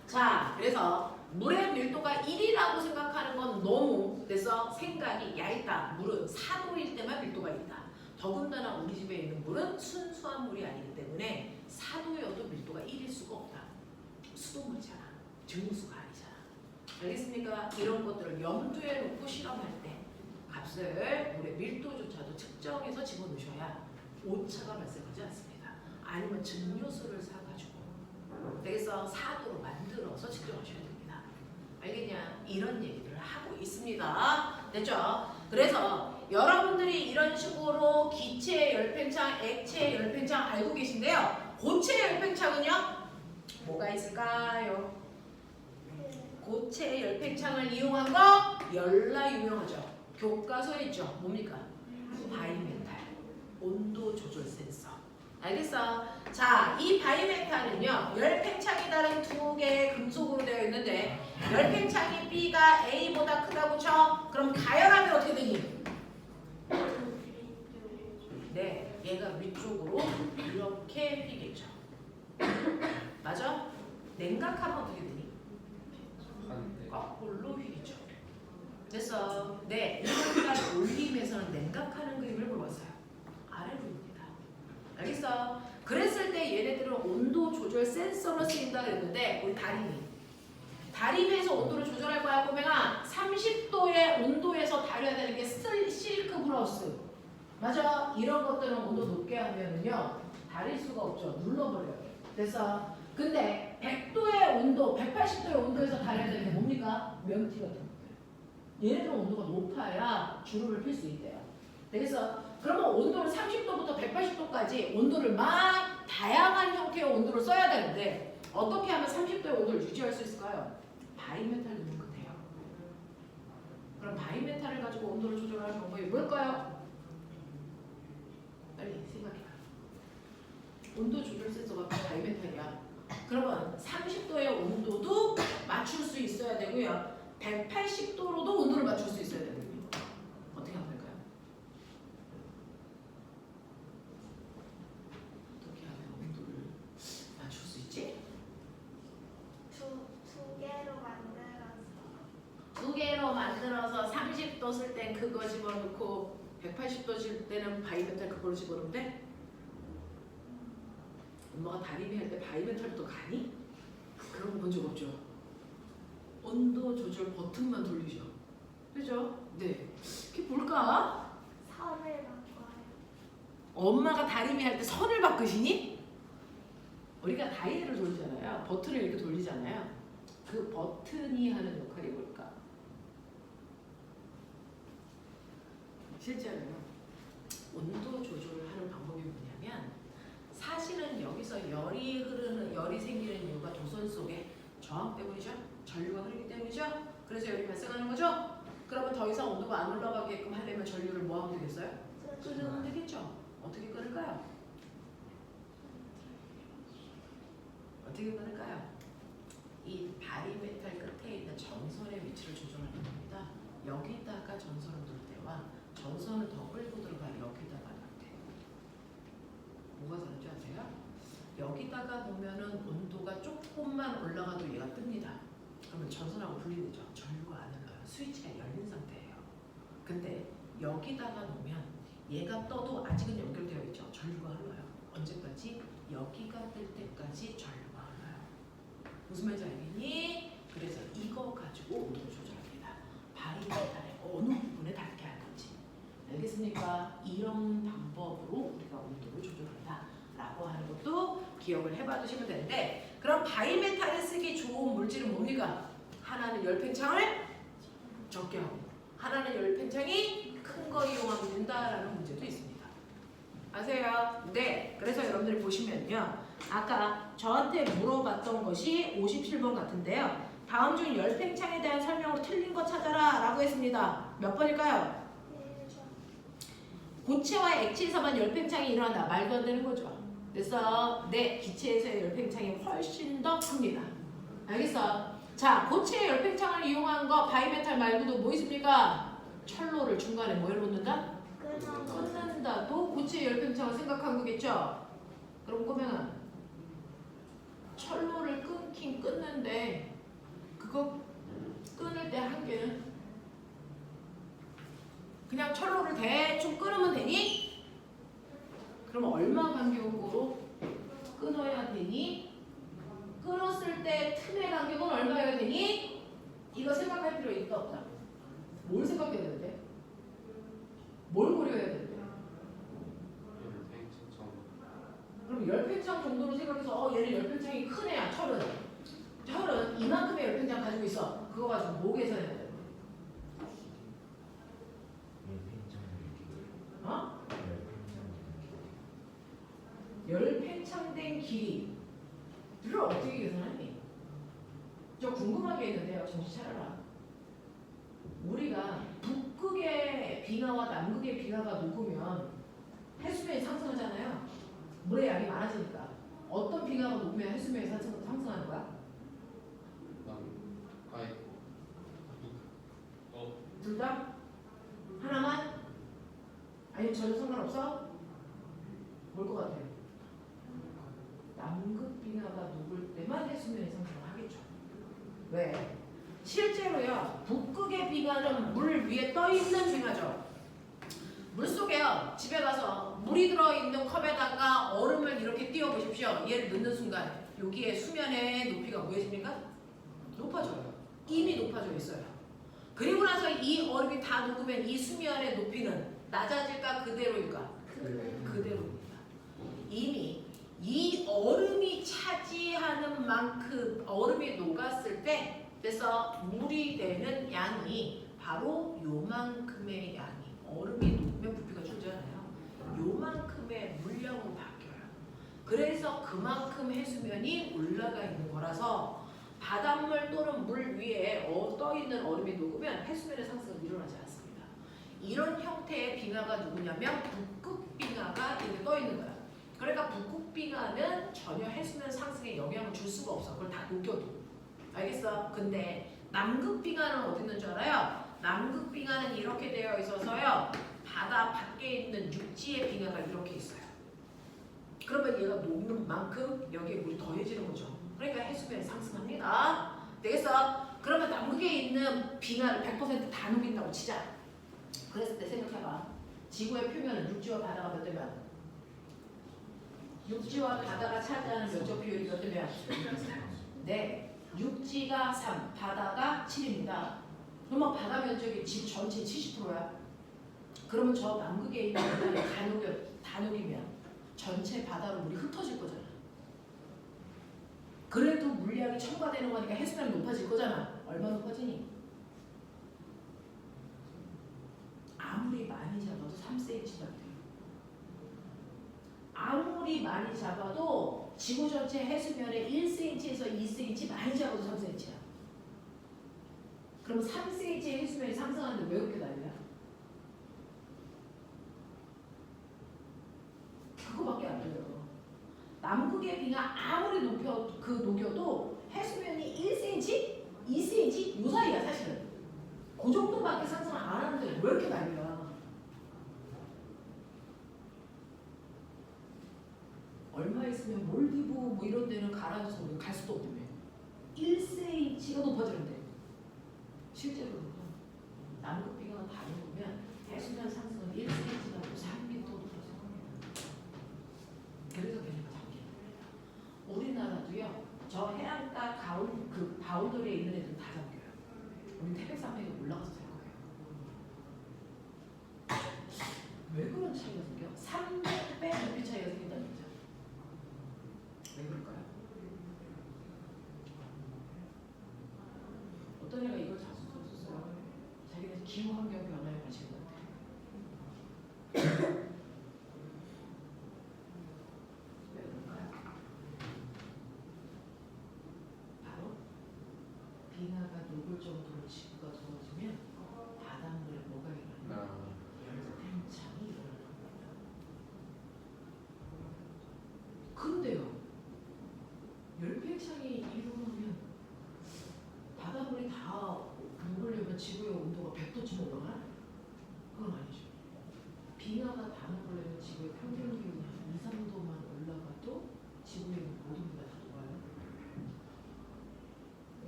자, 그래서 물의 밀도가 1이라고 생각하는 건 너무 그래서 생각이 얇다. 물은 4도일 때만 밀도가 1이다. 더군다나 우리 집에 있는 물은 순수한 물이 아니기 때문에 4도여도 밀도가 1일 수가 없다. 수돗물이잖아. 증수가 아니잖아. 알겠습니까? 이런 것들을 염두에 놓고 실험할 때 값을 물의 밀도조차도 측정해서 집어넣으셔야 오차가 발생하지 않습니다. 아니면 증류수를 사가지고 그래서 4도로 만들어서 측정하셔야 됩니다. 알겠냐? 이런 얘기들을 하고 있습니다. 됐죠? 그래서 여러분들이 이런 식으로 기체 열팽창, 액체 열팽창 알고 계신데요. 고체 열팽창은요? 뭐가 있을까요? 고체 열팽창을 이용한 거 열라 유명하죠. 교과서에 있죠. 뭡니까? 바이메탈 온도 조절 센서. 알겠어? 자, 이 바이메탈은요 열팽창이 다른 두 개의 금속으로 되어 있는데 열팽창이 B가 A보다 크다고 쳐. 그럼 가열하면 어떻게 되니? 네, 얘가 위쪽으로 이렇게 휘겠죠. 맞아? 냉각하면 어떻게 되니? 거꾸로 휘겠죠. 됐어. 네, 이걸 올림에서는 냉각하는 그림을 보았어요. 아래로입니다. 알겠어? 그랬을 때 얘네들은 온도 조절 센서로 쓰인다 그랬는데 우리 다림이에서 온도를 조절할 거야. 꼬맹아 30도의 온도에서 다려야 되는 게 실크 브러스. 맞아? 이런 것들은 온도 높게 하면은요 다릴 수가 없죠. 눌러버려요. 그래서 근데 100도의 온도, 180도의 온도에서 다려야 되는 게 뭡니까? 명티 같은 거예요. 얘네들은 온도가 높아야 주름을 필 수 있대요. 그래서 그러면 온도를 30도부터 180도까지 온도를 막 다양한 형태의 온도를 써야 되는데 어떻게 하면 30도의 온도를 유지할 수 있을까요? 바이메탈 넣으면 돼요. 그럼 바이메탈을 가지고 온도를 조절하는 방법이 뭘까요? 빨리 생각해봐. 온도 조절 센서가 바이메탈이야. 그러면 30도의 온도도 맞출 수 있어야 되고요. 180도로도 온도를 맞출 수 있어야 되거든요. 어떻게 하면 될까요? 어떻게 하면 온도를 맞출 수 있지? 두 개로 만들어서 30도 쓸 땐 그거 집어넣고 180도 쓸 때는 바이메탈 그걸로 집어넣으면 돼? 엄마가 다리미 할 때 바이메탈부터 가니? 그런 거 본 적 없죠? 온도 조절 버튼만 돌리죠. 그죠? 네. 그게 뭘까? 선을 바꿔요. 엄마가 다리미 할 때 선을 바꾸시니? 우리가 다이얼을 돌리잖아요. 버튼을 이렇게 돌리잖아요. 그 버튼이 하는 역할이 뭘까? 실제로는 온도 조절하는 방법이 뭐냐면 사실은 여기서 열이 생기는 이유가 도선 속에 저항 때문이죠. 전류가 흐르기 때문이죠. 그래서 열이 발생하는 거죠. 그러면 더 이상 온도가 안 올라가게끔 하려면 전류를 뭐 하면 되겠어요? 끄면 되겠죠. 어떻게 끊을까요? 어떻게 끊을까요? 이 바이메탈 끝에 있는 전선의 위치를 조절하는 겁니다. 여기다가 전선을 놓을 때와 전선을 더 끌고 들어가 여기다가 놓을 때 뭐가 다른지 아세요? 여기다가 놓으면은 온도가 조금만 올라가도 얘가 뜹니다. 그러면 전선하고 분리되죠. 전류가 안 흘러요. 스위치가 열린 상태예요. 근데 여기다가 놓으면 얘가 떠도 아직은 연결되어 있죠. 전류가 흘러요. 언제까지? 여기가 뜰 때까지 전류가 흘러요. 무슨 말인지 알겠니? 그래서 이거 가지고 온도를 조절합니다. 바리메탈의 어느 부분에 닿게 할 건지. 알겠습니까? 이런 방법으로 우리가 온도를 조절한다 라고 하는 것도 기억을 해봐 두시면 되는데, 그럼 바이메탈에 쓰기 좋은 물질은 뭡니까? 하나는 열팽창을 적게 하고 하나는 열팽창이 큰 거 이용하면 된다라는 문제도 있습니다. 아세요? 네. 그래서 여러분들이 보시면요, 아까 저한테 물어봤던 것이 57번 같은데요. 다음 중 열팽창에 대한 설명으로 틀린 거 찾아라 라고 했습니다. 몇 번일까요? 고체와 액체에서만 열팽창이 일어난다. 말도 안 되는 거죠. 그래서 네, 기체에서의 열팽창이 훨씬 더 큽니다. 알겠어? 자, 고체의 열팽창을 이용한 거 바이메탈 말고도 뭐 있습니까? 철로를 중간에 뭐에 놓는다? 끊는다도 고체의 열팽창을 생각한 거겠죠? 그럼 그러면 철로를 끊긴 끊는데 그거 끊을 때 한계는 그냥 철로를 대충 끊으면 되니? 그럼 얼마 간격으로 끊어야 되니? 끊었을 때 틈의 간격은 얼마여야 되니? 이거 생각할 필요 있다 없다? 뭘 생각해야 되는데? 뭘 고려해야 되는데? 그럼 열팽창 정도로 생각해서 얘는 열팽창이 큰 애야. 철은 이만큼의 열팽창 가지고 있어. 그거 가지고 뭐 계산해야 돼? 어? 열팽창된 길이를 어떻게 계산하니? 저 궁금한 게 있는데요. 정신 차려라. 우리가 북극의 빙하와 남극의 빙하가 녹으면 해수면이 상승하잖아요. 물의 양이 많아지니까. 어떤 빙하가 녹으면 해수면이 상승하는 거야? 둘 다? 하나만? 아니면 전혀 상관없어? 뭘 것 같아요? 남극 빙하가 녹을 때만 해수면이 상승을 하겠죠. 왜? 실제로요, 북극의 빙하는 물 위에 떠 있는 빙하죠. 물 속에요, 집에 가서 물이 들어있는 컵에다가 얼음을 이렇게 띄워 보십시오. 얘를 넣는 순간 여기에 수면의 높이가 뭐해집니까? 높아져요. 이미 높아져 있어요. 그리고 나서 이 얼음이 다 녹으면 이 수면의 높이는 낮아질까 그대로일까? 그대로입니다. 이미 이 얼음이 차지하는 만큼 얼음이 녹았을 때, 그래서 물이 되는 양이 바로 요만큼의 양이, 얼음이 녹으면 부피가 줄잖아요. 요만큼의 물량으로 바뀌어요. 그래서 그만큼 해수면이 올라가 있는 거라서 바닷물 또는 물 위에 떠 있는 얼음이 녹으면 해수면의 상승은 일어나지 않습니다. 이런 형태의 빙하가 누구냐면 북극 빙하가 이렇게 떠 있는 거야. 그러니까 북극 빙하는 전혀 해수면 상승에 영향을 줄 수가 없어. 그걸 다 녹여도. 알겠어? 근데 남극 빙하는 어디 있는 줄 알아요? 남극 빙하는 이렇게 되어 있어서요, 바다 밖에 있는 육지의 빙하가 이렇게 있어요. 그러면 얘가 녹는 만큼 여기에 물이 더해지는 거죠. 그러니까 해수면이 상승합니다. 되겠어? 그러면 남극에 있는 빙하를 100% 다 녹인다고 치자. 그랬을 때 생각해봐. 지구의 표면은 육지와 바다가 몇 대면? 육지와 바다가 차지하는 면적 비율이 몇 대면? 네. 육지가 3, 바다가 7입니다. 그러면 바다 면적이 집 전체 70%야. 그러면 저 남극에 있는 빙하를 다 녹이면 전체 바다로 물이 흩어질 거잖아. 그래도 물량이 첨가되는 거니까 해수면이 높아질 거잖아. 얼마 높아지니? 아무리 많이 잡아도 3cm밖에 돼요. 아무리 많이 잡아도 지구 전체 해수면의 1cm에서 2cm, 많이 잡아도 3cm야. 그럼 3cm의 해수면이 상승하는데 왜 그렇게 난리야? 그거밖에 안 돼요. 남극의 빙하 아무리 녹여도 해수면이 1cm, 2cm 요 사이야 사실은. 그 정도밖에 상승을 안 하는데 왜 이렇게 난리야? 얼마 있으면 몰디브 뭐 이런 데는 가라앉아서 우리가 갈 수도 없다며. 1cm가 높아지는데. 실제로는 남극 빙하가 다 녹으면 그래서 걔네가 잠기는 겁니다. 우리나라도요. 저 해안가 가운 그 바운더리에 있는 애들은 다 잠겨요. 우리 태백산맥에 올라가서 살 거예요. 왜 그런 차이가 생겨? 300배 높이 차이가 생긴다는 거죠. 왜 그럴까요? 어떤 애가 이걸 자주 썼어요. 자기네 기후 환경 변화에 관심이 많대. 왜 그럴까요? 바로 빙하가 녹을 정도로 지구가 더워지면 바닷물에 뭐가 일어나요? 열팽창이 일어나는 겁니다. 근데요, 열팽창이 일어나면 바닷물이 다 녹으려면 지구의 온도가 100도쯤 올라가나? 그건 아니죠. 빙하가 다 녹으려면 지구의 평균 기온이 한 2, 3도만 올라가도 지구에 있는 모든 게 다 녹아요.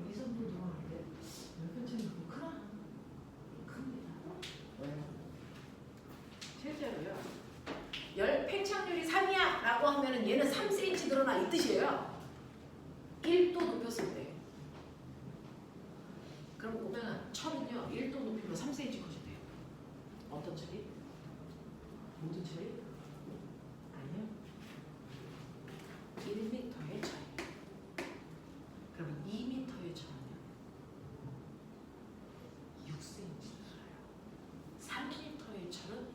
2, 3도 녹아는데 열팽창이 너무 크나? 큽니다. 왜요? 실제로요. 열팽창률이 3이야 라고 하면은 얘는 3cm 늘어나 이 뜻이에요. 1도 높였을 때. 그럼 보면 철은요 1도 높이로 3cm 커진대요. 어떤 철이? 모든 철이? 아니요. 1m의 철. 그러면 2m의 철은요 6cm 늘어나요. 3m의 철은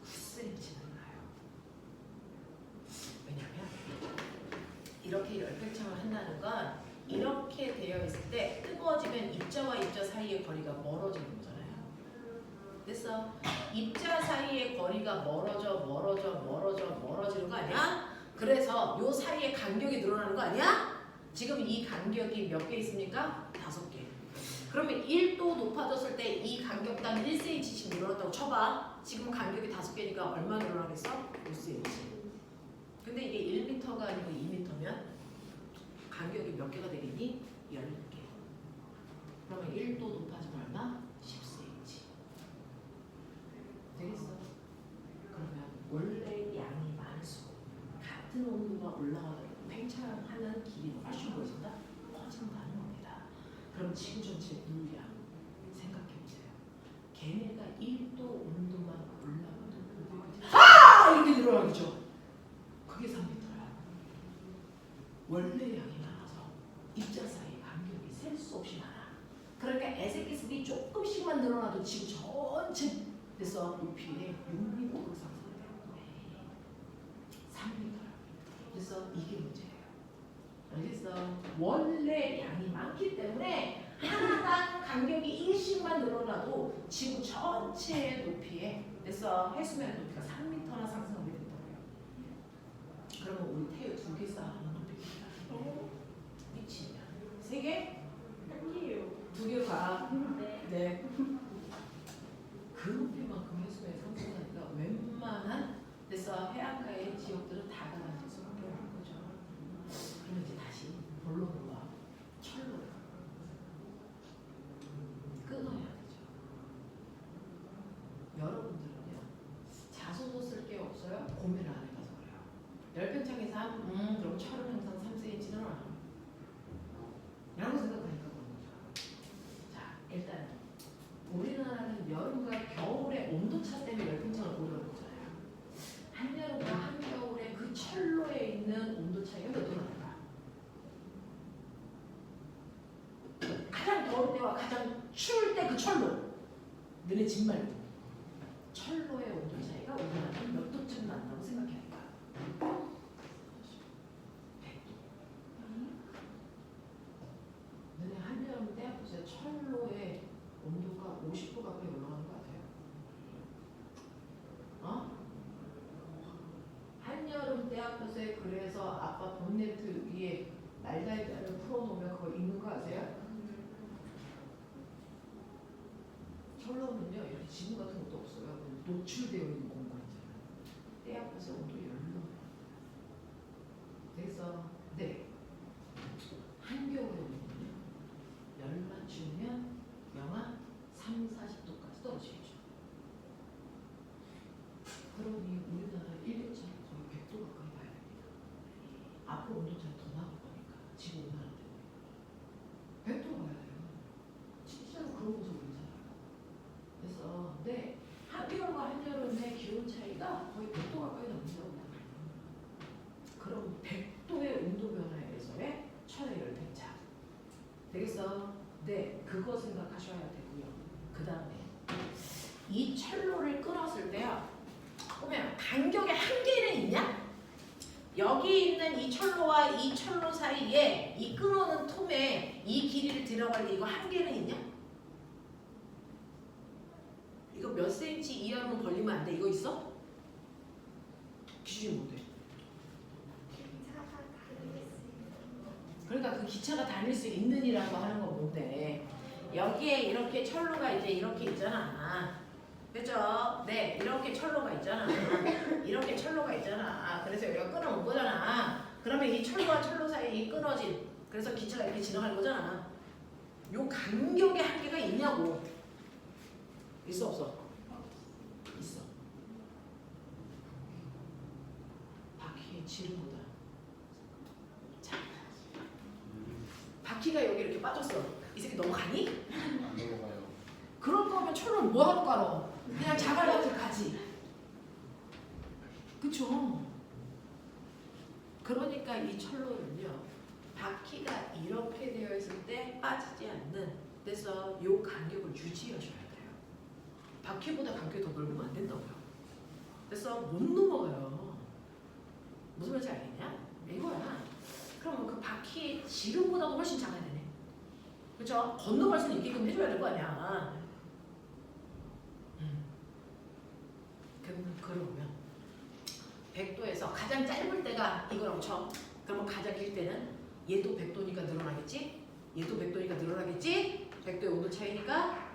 9cm 늘어나요. 왜냐하면 이렇게 열팽창을 한다는 건 이렇게 되어 있을 때 뜨거워지면 입자와 입자 사이의 거리가 멀어지는 거잖아요. 그래서 입자 사이의 거리가 멀어지는 거 아니야? 그래서 요 사이에 간격이 늘어나는 거 아니야? 지금 이 간격이 몇 개 있습니까? 5개. 그러면 1도 높아졌을 때 이 간격당 1cm씩 늘어났다고 쳐봐. 지금 간격이 5개니까 얼마 늘어나겠어? 5cm. 근데 이게 1m가 아니고 2m면 간격이 몇 개가 되겠니? 10개. 그러면 1도 높아지면 얼마? 10cm. 되겠어? 그러면 원래 양이 많을수록 같은 온도가 올라가도 팽창하는 길이 훨씬 보여진다? 커진다는 겁니다. 그럼 지구 전체 물량 생각해보세요. 걔네가 1도 온도만 올라가도 아! 이렇게 늘어나겠죠? 그게 3m야. 원래 양이 많아서 입자 사이 간격이 셀 수 없이 많아. 그러니까 애색기습이 조금씩만 늘어나도 지구 전체 그래서 높이에 6m로 상승돼요. 3m. 그래서 이게 문제예요. 알겠어? 원래 양이 많기 때문에 하나당 간격이 1씩만 늘어나도 지구 전체의 높이에 그래서 해수면의 높이가 3m나 상승하게 된다고요. 그러면 우리 태우 2개 쌓아놓은 높이입니다. 미치냐? 3개? 2개 가. 네. 그 높이만큼 해수면이 상승하니까 웬만한 그래서 해안가의 지역들은 다 가라앉을 수밖에 없는 거죠. 그러면 이제 다시 본론으로 와. 철로요. 끊어야 되죠. 여러분들은요. 자소서 쓸 게 없어요? 고민을 안 해봐서 그래요. 열팽창의 3? 그럼 철은 항상 3cm는 안 해요. 라고 생각하니까 그런 거죠. 자, 일단 우리나라는 여름과 겨울의 온도차 때문에 열팽창을 고려하는 거잖아요. 한여름과 한겨울에 그 철로에 있는 온도 차이가 몇 도나 될까? 가장 더울 때와 가장 추울 때 그 철로 너네 집 말고 철로의 온도 차이가 우리나라는 몇 도쯤 난다고 생각해볼까? 100도. 너네 한여름 때 보세요. 철로의 온도가 50도 가까이 올라가는 거 같아요. 어? 한여름 때 앞에서 그래서 아빠 본네트 위에 날달걀을 풀어놓으면 그거 익는 거 아세요? 철로는요 이렇게 지붕 같은 것도 없어요. 노출되어 있는 공간 있잖아요. 때 앞에서 온도 열로. 그래서 네 한겨울에 오면요 열만 추우면 영하 3, 40도까지 떨어지겠죠. 그러니 우리나라 1년차에 거의 100도 가까이 봐야 됩니다. 거 생각하셔야 되고요. 그 다음에 이 철로를 끊었을 때요. 보면 간격에 한계는 있냐? 여기 있는 이 철로와 이 철로 사이에 이 끊어놓은 톰에 이 길이를 들어갈 때 이거 한계는 있냐? 이거 몇 센치 이하로는 걸리면 안 돼. 이거 있어? 기준이 뭔데? 그러니까 그 기차가 다닐 수 있는이라고 하는 건 뭔데? 여기에 이렇게 철로가 이제 이렇게 있잖아. 그죠? 네, 이렇게 철로가 있잖아. 이렇게 철로가 있잖아. 그래서 여기가 끊어온 거잖아. 그러면 이 철로와 철로 사이에 이 끊어진, 그래서 기차가 이렇게 지나갈 거잖아. 요 간격의 한계가 있냐고. 있어 없어? 있어. 바퀴의 지름보다. 자, 바퀴가 여기 이렇게 빠졌어. 이 새끼 넘어가니? 안 넘어가요. 그럴 거면 철로를 뭐 하러 가러? 그냥 자갈밭을 가지. 그쵸? 그러니까 이 철로는요, 바퀴가 이렇게 되어 있을 때 빠지지 않는, 그래서 이 간격을 유지하셔야 돼요. 바퀴보다 간격이 더 넓으면 안 된다고요. 그래서 못 넘어가요. 무슨 말인지 알겠냐? 이거야. 그러면 그 바퀴의 지름보다도 훨씬 작아야 되네. 그쵸? 건너갈 수는 있게끔 해줘야 될 거 아니야. 그러면 100도에서 가장 짧을 때가 이거라고 쳐. 그러면 가장 길 때는 얘도 100도니까 늘어나겠지? 얘도 100도니까 늘어나겠지? 100도의 온도 차이니까.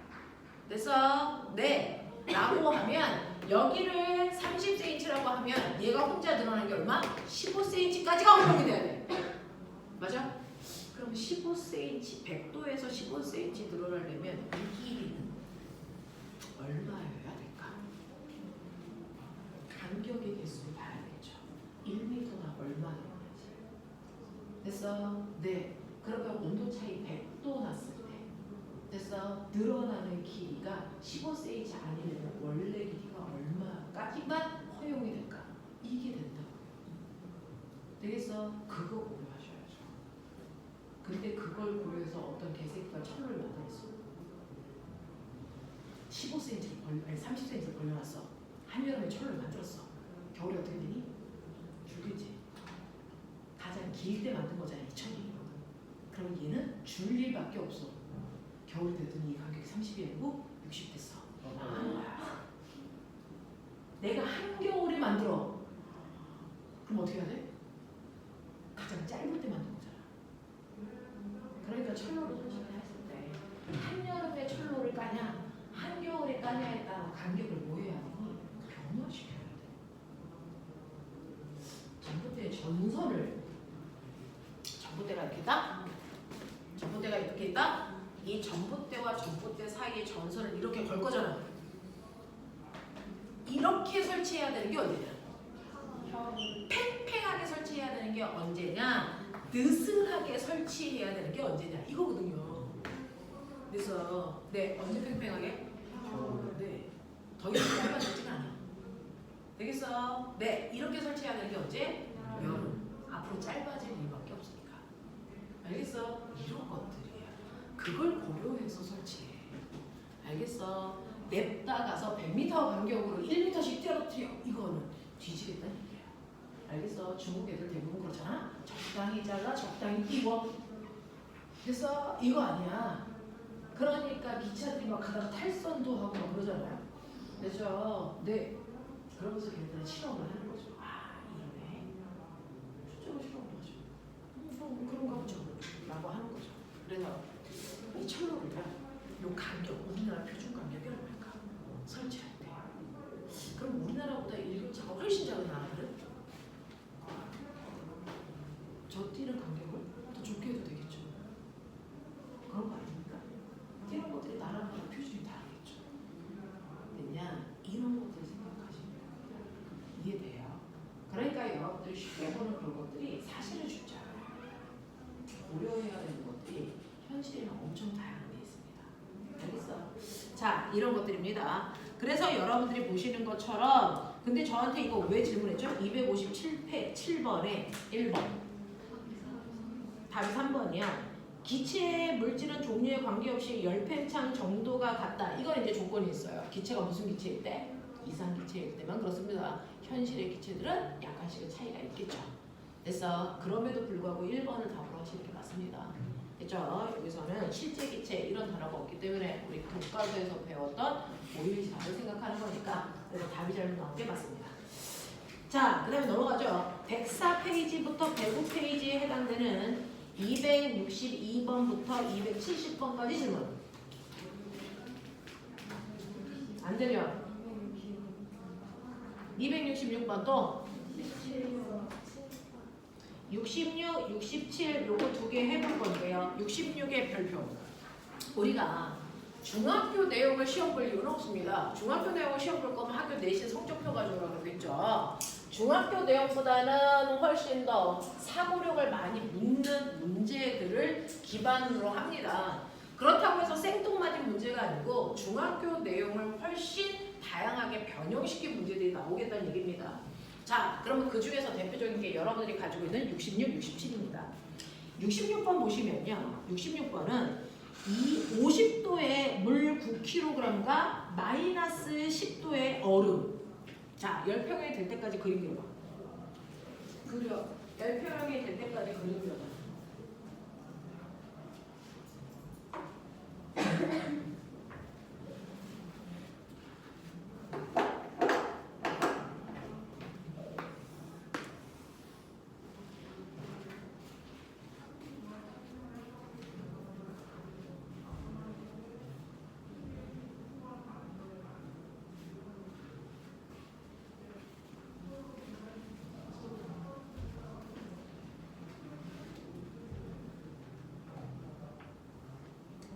그래서 네 라고 하면 여기를 30cm라고 하면 얘가 혼자 늘어나는 게 얼마? 15cm까지가 활용이 돼야 돼. 맞아? 그럼 15cm, 100도에서 15cm 늘어나려면 이 길이는 얼마여야 될까? 간격의 개수를 봐야겠죠. 1m가 얼마 되는지. 그래서 네, 그러면 온도 차이 100도 났을 때 그래서 늘어나는 길이가 15cm 아니면 원래 길이가 얼마까지만 허용이 될까? 이게 된다고. 되겠어? 그거 고려하셔야죠. 근데 그걸 고려해서 어떤 개새끼가 철로를 만들었어. 15cm를 아니 30cm를 벌려놨어. 한여름에 철로를 만들었어. 겨울에 어떻게 되니? 줄겠지. 가장 길 때 만든 거잖아. 2000이. 그럼 얘는 줄 일밖에 없어. 겨울이 됐더니 이 간격이 30이 아니고 60 됐어. 내가 한겨울에 만들어. 그럼 어떻게 해야 돼? 가장 짧을 때 만든 거잖아. 그러니까 철로를 설정을 했을 때 한여름에 철로를 까냐 한겨울에 까냐에 따라 간격을 뭐 해야 되니? 변화시켜야 돼. 전봇대의 전선을 전봇대가 이렇게 있다? 전봇대가 이렇게 있다? 이 전봇대와 전봇대 사이의 전선을 이렇게 걸 거잖아. 이렇게 설치해야 되는 게 언제냐? 팽팽하게 설치해야 되는 게 언제냐? 느슨하게 설치해야 되는 게 언제냐? 이거거든요. 그래서 네, 언제 팽팽하게? 네, 더 이상 짧아지지가 않아. 되겠어? 네, 이렇게 설치해야 되는 게 언제? 여름. 앞으로 짧아질 이유밖에 없으니까. 알겠어? 이런 것들이야. 그걸 고려해서 설치해. 알겠어? 냅다 가서 100m 간격으로 1m씩 떨어뜨려. 이거는 뒤지겠다는 얘기야. 알겠어? 중국 애들 대부분 그렇잖아. 적당히 잘라, 적당히 띄워. 그래서 이거 아니야. 그러니까 기차들이 막 가다가 탈선도 하고 막 그러잖아요. 그렇죠? 네. 그러면서 걔네들은 실험을 하는 거죠. 아, 이러네. 실제로 실험을 하죠. 그런가 보죠. 라고 하는 거죠. 그래서 이 철로를요, 요 간격, 우리나라 표준 간격이 얼마일까? 설치할 때. 그럼 우리나라보다 일교차가 훨씬 작은 나라들은 저 뛰는 간격을 더 좁게 해도 되겠죠. 그런 거 아닙니까? 뛰는 것들이 나라마다 표준이 다르겠죠. 됐냐? 이런 것들 생각하시면 이해돼요. 그러니까 여러분들이 쉽게 보는 그런 것들이 사실은 쉽지 않아요. 고려해야 되는 것들이 현실에는 엄청 다양한 게 있습니다. 알겠어? 자, 이런 것들입니다. 그래서 여러분들이 보시는 것처럼 근데 저한테 이거 왜 질문했죠? 257회 7번에 1번 답이 3번이야. 기체의 물질은 종류에 관계없이 열팽창 정도가 같다. 이건 이제 조건이 있어요. 기체가 무슨 기체일 때? 이상기체일 때만 그렇습니다. 현실의 기체들은 약간씩의 차이가 있겠죠. 그래서 그럼에도 불구하고 1번을 답으로 하시는 게 맞습니다. 됐죠? 여기서는 실제 기체 이런 단어가 없기 때문에 우리 교과서에서 배웠던 오일지라고 생각하는 거니까 그래서 답이 잘못 나온 게 맞습니다. 자, 그 다음에 넘어가죠. 104페이지부터 105페이지에 해당되는 262번부터 270번까지 질문. 안 되면 266번 또 66, 67 요거 두 개 해볼 건데요. 66의 별표. 우리가 중학교 내용을 시험 볼 이유는 없습니다. 중학교 내용을 시험 볼 거면 학교 내신 성적표 가져오라고 했죠. 중학교 내용보다는 훨씬 더 사고력을 많이 묻는 문제들을 기반으로 합니다. 그렇다고 해서 생뚱맞은 문제가 아니고 중학교 내용을 훨씬 다양하게 변형시킨 문제들이 나오겠다는 얘기입니다. 자, 그러면 그 중에서 대표적인 게 여러분들이 가지고 있는 66, 67입니다. 66번 보시면요. 66번은 이 50도의 물 9kg과 마이너스 10도의 얼음. 자, 열평형이 될 때까지 그림 그려봐. 그려. 열평형이 될 때까지 그림 그려봐.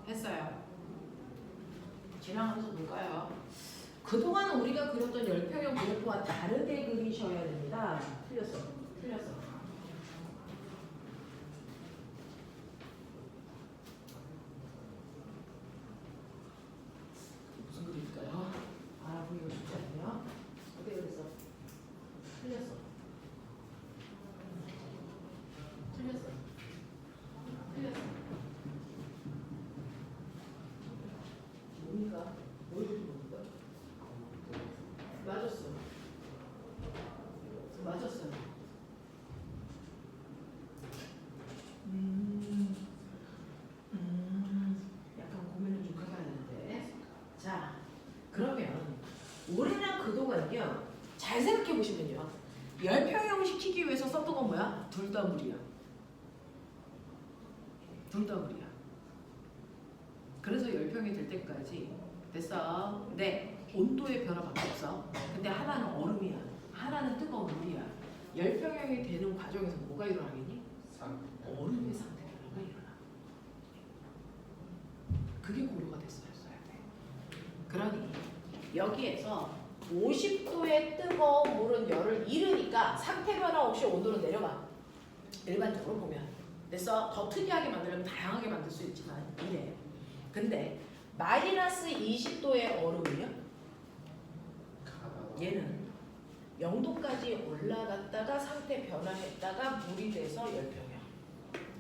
했어요. 지나가면서 볼까요? 그동안 우리가 그렸던 열평형 그래프와 다르게 그리셔야 됩니다. 틀렸어. 틀렸어. 무슨 그릴까요? 알아보기가 쉽지 않네요. 어떻게 그랬어? 틀렸어. 틀렸어. 틀렸어. 뭡니까? 뭘 그린 겁니까? 맞았어. 맞았어요. 약간 고민을 좀 해봐야 되는데. 자, 그러면 올해랑 그동안요. 잘 생각해 보시면요. 열평형 시키기 위해서 썼던 건 뭐야? 둘 다 물이야. 둘 다 물이야. 그래서 열평이 될 때까지 됐어. 네. 온도의 변화밖에 없어. 근데 하나는 얼음이야. 하나는 뜨거운 물이야. 열평형이 되는 과정에서 뭐가 일어나겠니? 얼음의 상태 변화가 일어나. 그게 고려가 됐어야 돼. 그러니 여기에서 50도의 뜨거운 물은 열을 잃으니까 상태 변화 없이 온도는 내려가. 일반적으로 보면. 그래서 더 특이하게 만들려면 다양하게 만들 수 있지만 이래. 근데 마이너스 20도의 얼음이요? 얘는 0도까지 올라갔다가 상태 변화했다가 물이 돼서 열평형.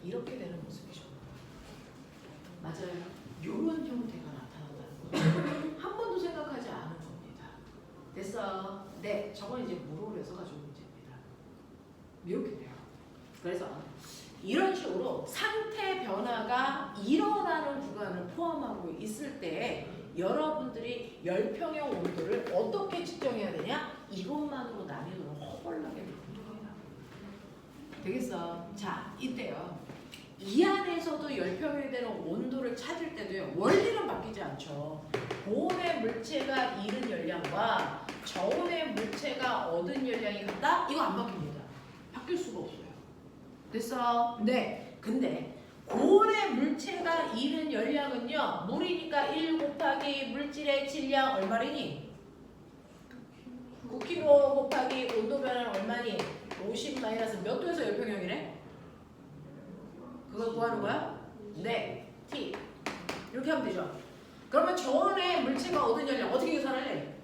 이렇게 되는 모습이죠. 맞아요. 이런 형태가 나타난다는 거예요. 한 번도 생각하지 않은 겁니다. 됐어. 네, 저건 이제 물을 해서 가지고 문제입니다. 이렇게 돼요. 그래서 이런 식으로 상태 변화가 일어나는 구간을 포함하고 있을 때 여러분들이 열평형 온도를 어떻게 측정해야 되냐? 이것만으로 난이도를 허벌나게 높입니다. 되겠어? 자, 이때요. 이 안에서도 열평형이 되는 온도를 찾을 때도요. 원리는 바뀌지 않죠. 고온의 물체가 잃은 열량과 저온의 물체가 얻은 열량이 같다? 이거 안 바뀝니다. 바뀔 수가 없어요. 됐어? 네. 근데 고온의 물체가 잃은 열량은요. 물이니까 1 곱하기 물질의 질량 얼마니? 9kg 곱하기 온도 변화는 얼마니? 50 마이너스 몇 도에서 열평형이래? 그걸 구하는 거야? 네. T. 이렇게 하면 되죠. 그러면 저온의 물체가 얻은 열량 어떻게 계산할래?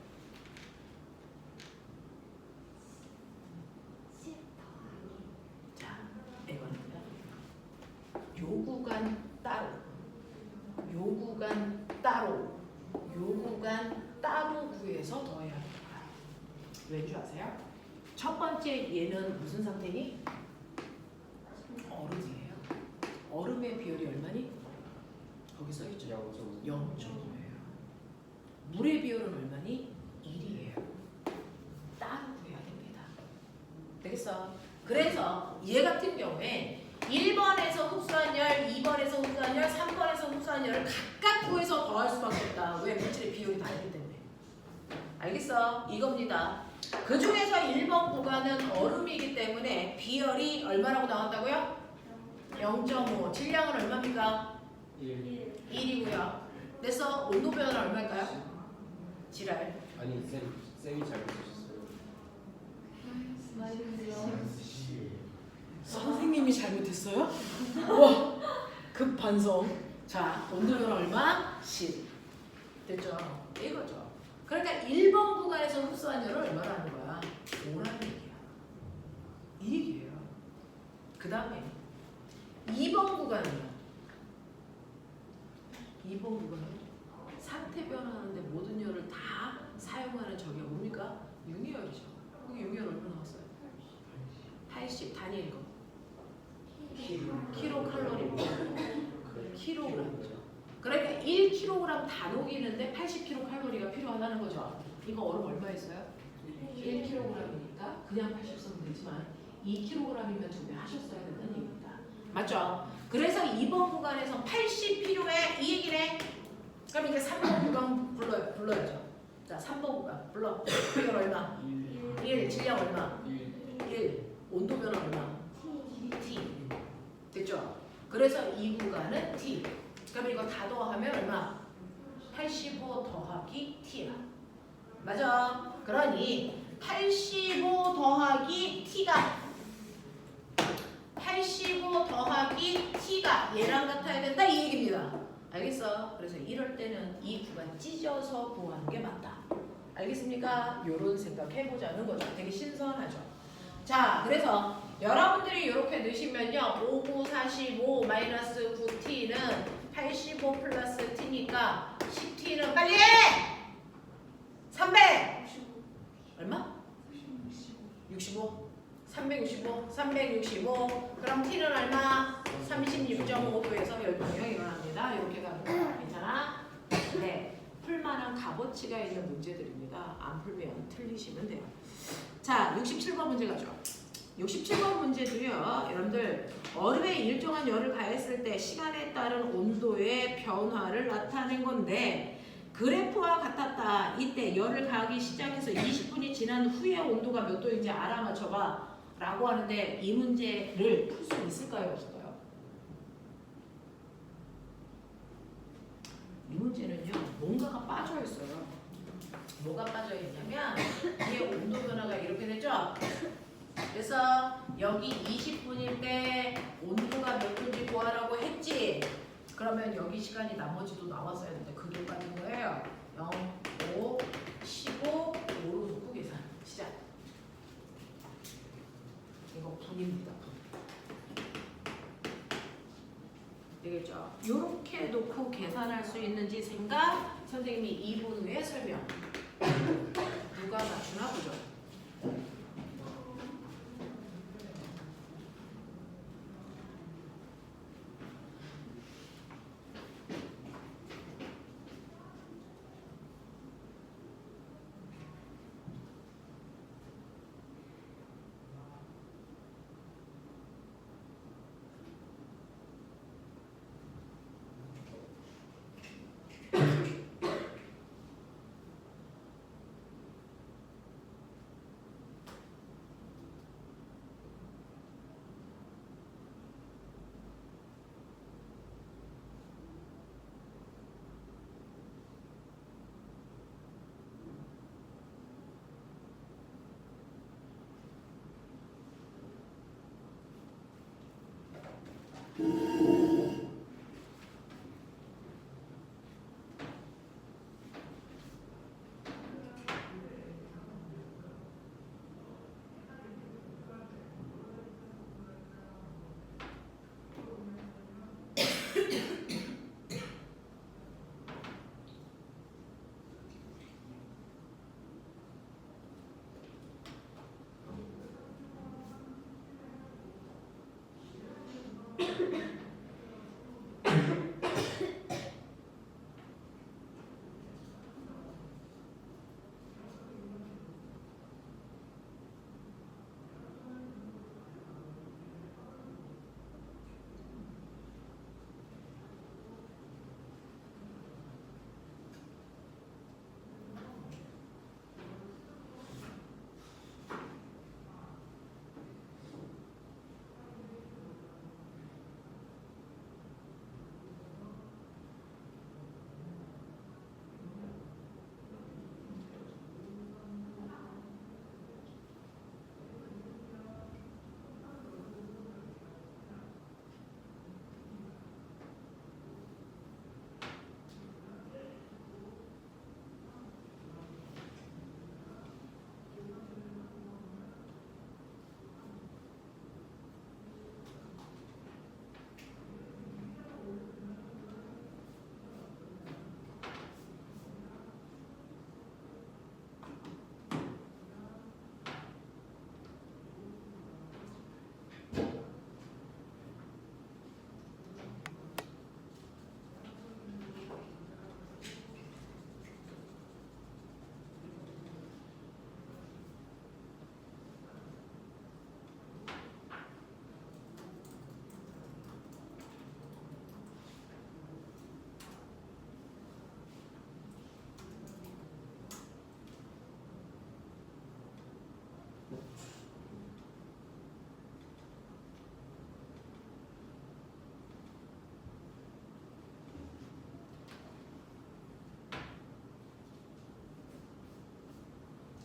자, 이거는요. 요 구간 따로 요 구간 따로 구해서 더해야 되는 거야. 왠 줄 아세요? 첫 번째 얘는 무슨 상태니? 얼음이에요. 얼음의 비율이 얼마니? 거기 써있죠. 0.5예요. 물의 비율은 얼마니? 1이에요. 따로 구해야 됩니다. 되겠어? 그래서 얘 같은 경우에 1번에서 흡수한 열, 2번에서 흡수한 열, 3번에서 흡수한 열을 각각 구해서 더할 수밖에 없다. 왜? 물질의 비율이 다르기 때문에. 알겠어? 이겁니다. 그 중에서 1번 구간은 얼음이기 때문에 비열이 얼마라고 나온다고요? 0.5. 질량은 얼마입니까? 1이고요. 그래서 온도 변화는 얼마일까요? 지랄. 아니 쌤이 잘못하셨어요. 선생님이 잘못했어요? 와, 급반성. 자, 온도 변화 얼마? 10. 됐죠? 이거죠. 그러니까 1번 구간에서 흡수한 열은 얼마나 하는 거야? 5라는 얘기야. 이 얘기예요. 그 다음에 2번 구간은요. 2번 구간은 상태 변화하는데 모든 열을 다 사용하는 저게 뭡니까? 융이열이죠. 거기 융이열 얼마 나왔어요? 80 단위 이거. 킬로칼로리. 킬로그램이죠. 그러니까 1kg 다 녹이는데 80kcal가 필요하다는 거죠. 이거 얼음 얼마 있어요? 1kg이니까 그냥 80 쓰면 되지만 2kg이면 2배 하셨어야 된다는 얘기입니다. 맞죠? 그래서 2번 구간에서 80 필요해 이 얘기네. 그럼 이제 3번 구간 불러야죠. 자, 3번 구간 불러. 비율 얼마? 1. 질량 얼마? 1. 온도 변화 얼마? T. 됐죠? 그래서 이 구간은 T. 그럼 이거 다 더하면 얼마? 85 더하기 T야. 맞아. 그러니 85 더하기 T가 85 더하기 T가 얘랑 같아야 된다 이 얘기입니다. 알겠어? 그래서 이럴 때는 이 구간 찢어서 구하는 게 맞다. 알겠습니까? 요런 생각 해보자는 거죠. 되게 신선하죠. 자, 그래서 여러분들이 이렇게 넣으시면요. 59, 45, 마이너스 9T는 85 플러스 T니까 10T는 빨리 해! 300! 얼마? 65? 365? 365? 그럼 T는 얼마? 36.5도에서 열동량이 일어납니다. 이렇게 가는 거야. 괜찮아? 네. 풀만한 값어치가 있는 문제들입니다. 안 풀면 틀리시면 돼요. 자, 67번 문제 가죠. 67번 문제도요. 여러분들 얼음에 일정한 열을 가했을 때 시간에 따른 온도의 변화를 나타낸 건데 그래프와 같았다. 이때 열을 가하기 시작해서 20분이 지난 후에 온도가 몇 도인지 알아맞혀봐 라고 하는데 이 문제를 풀 수 있을까요? 없을까요? 이 문제는요. 뭔가가 빠져 있어요. 뭐가 빠져 있냐면 이게 온도 변화가 이렇게 되죠? 그래서 여기 20분일 때 온도가 몇 도인지 구하라고 했지? 그러면 여기 시간이 나머지도 나왔어야 되는데 그게 빠진 거예요. 0, 5, 15, 5로 놓고 계산. 시작. 이거 분입니다. 분. 되겠죠? 이렇게 놓고 계산할 수 있는지 생각 선생님이 2분 후에 설명. 누가 맞추나 보죠.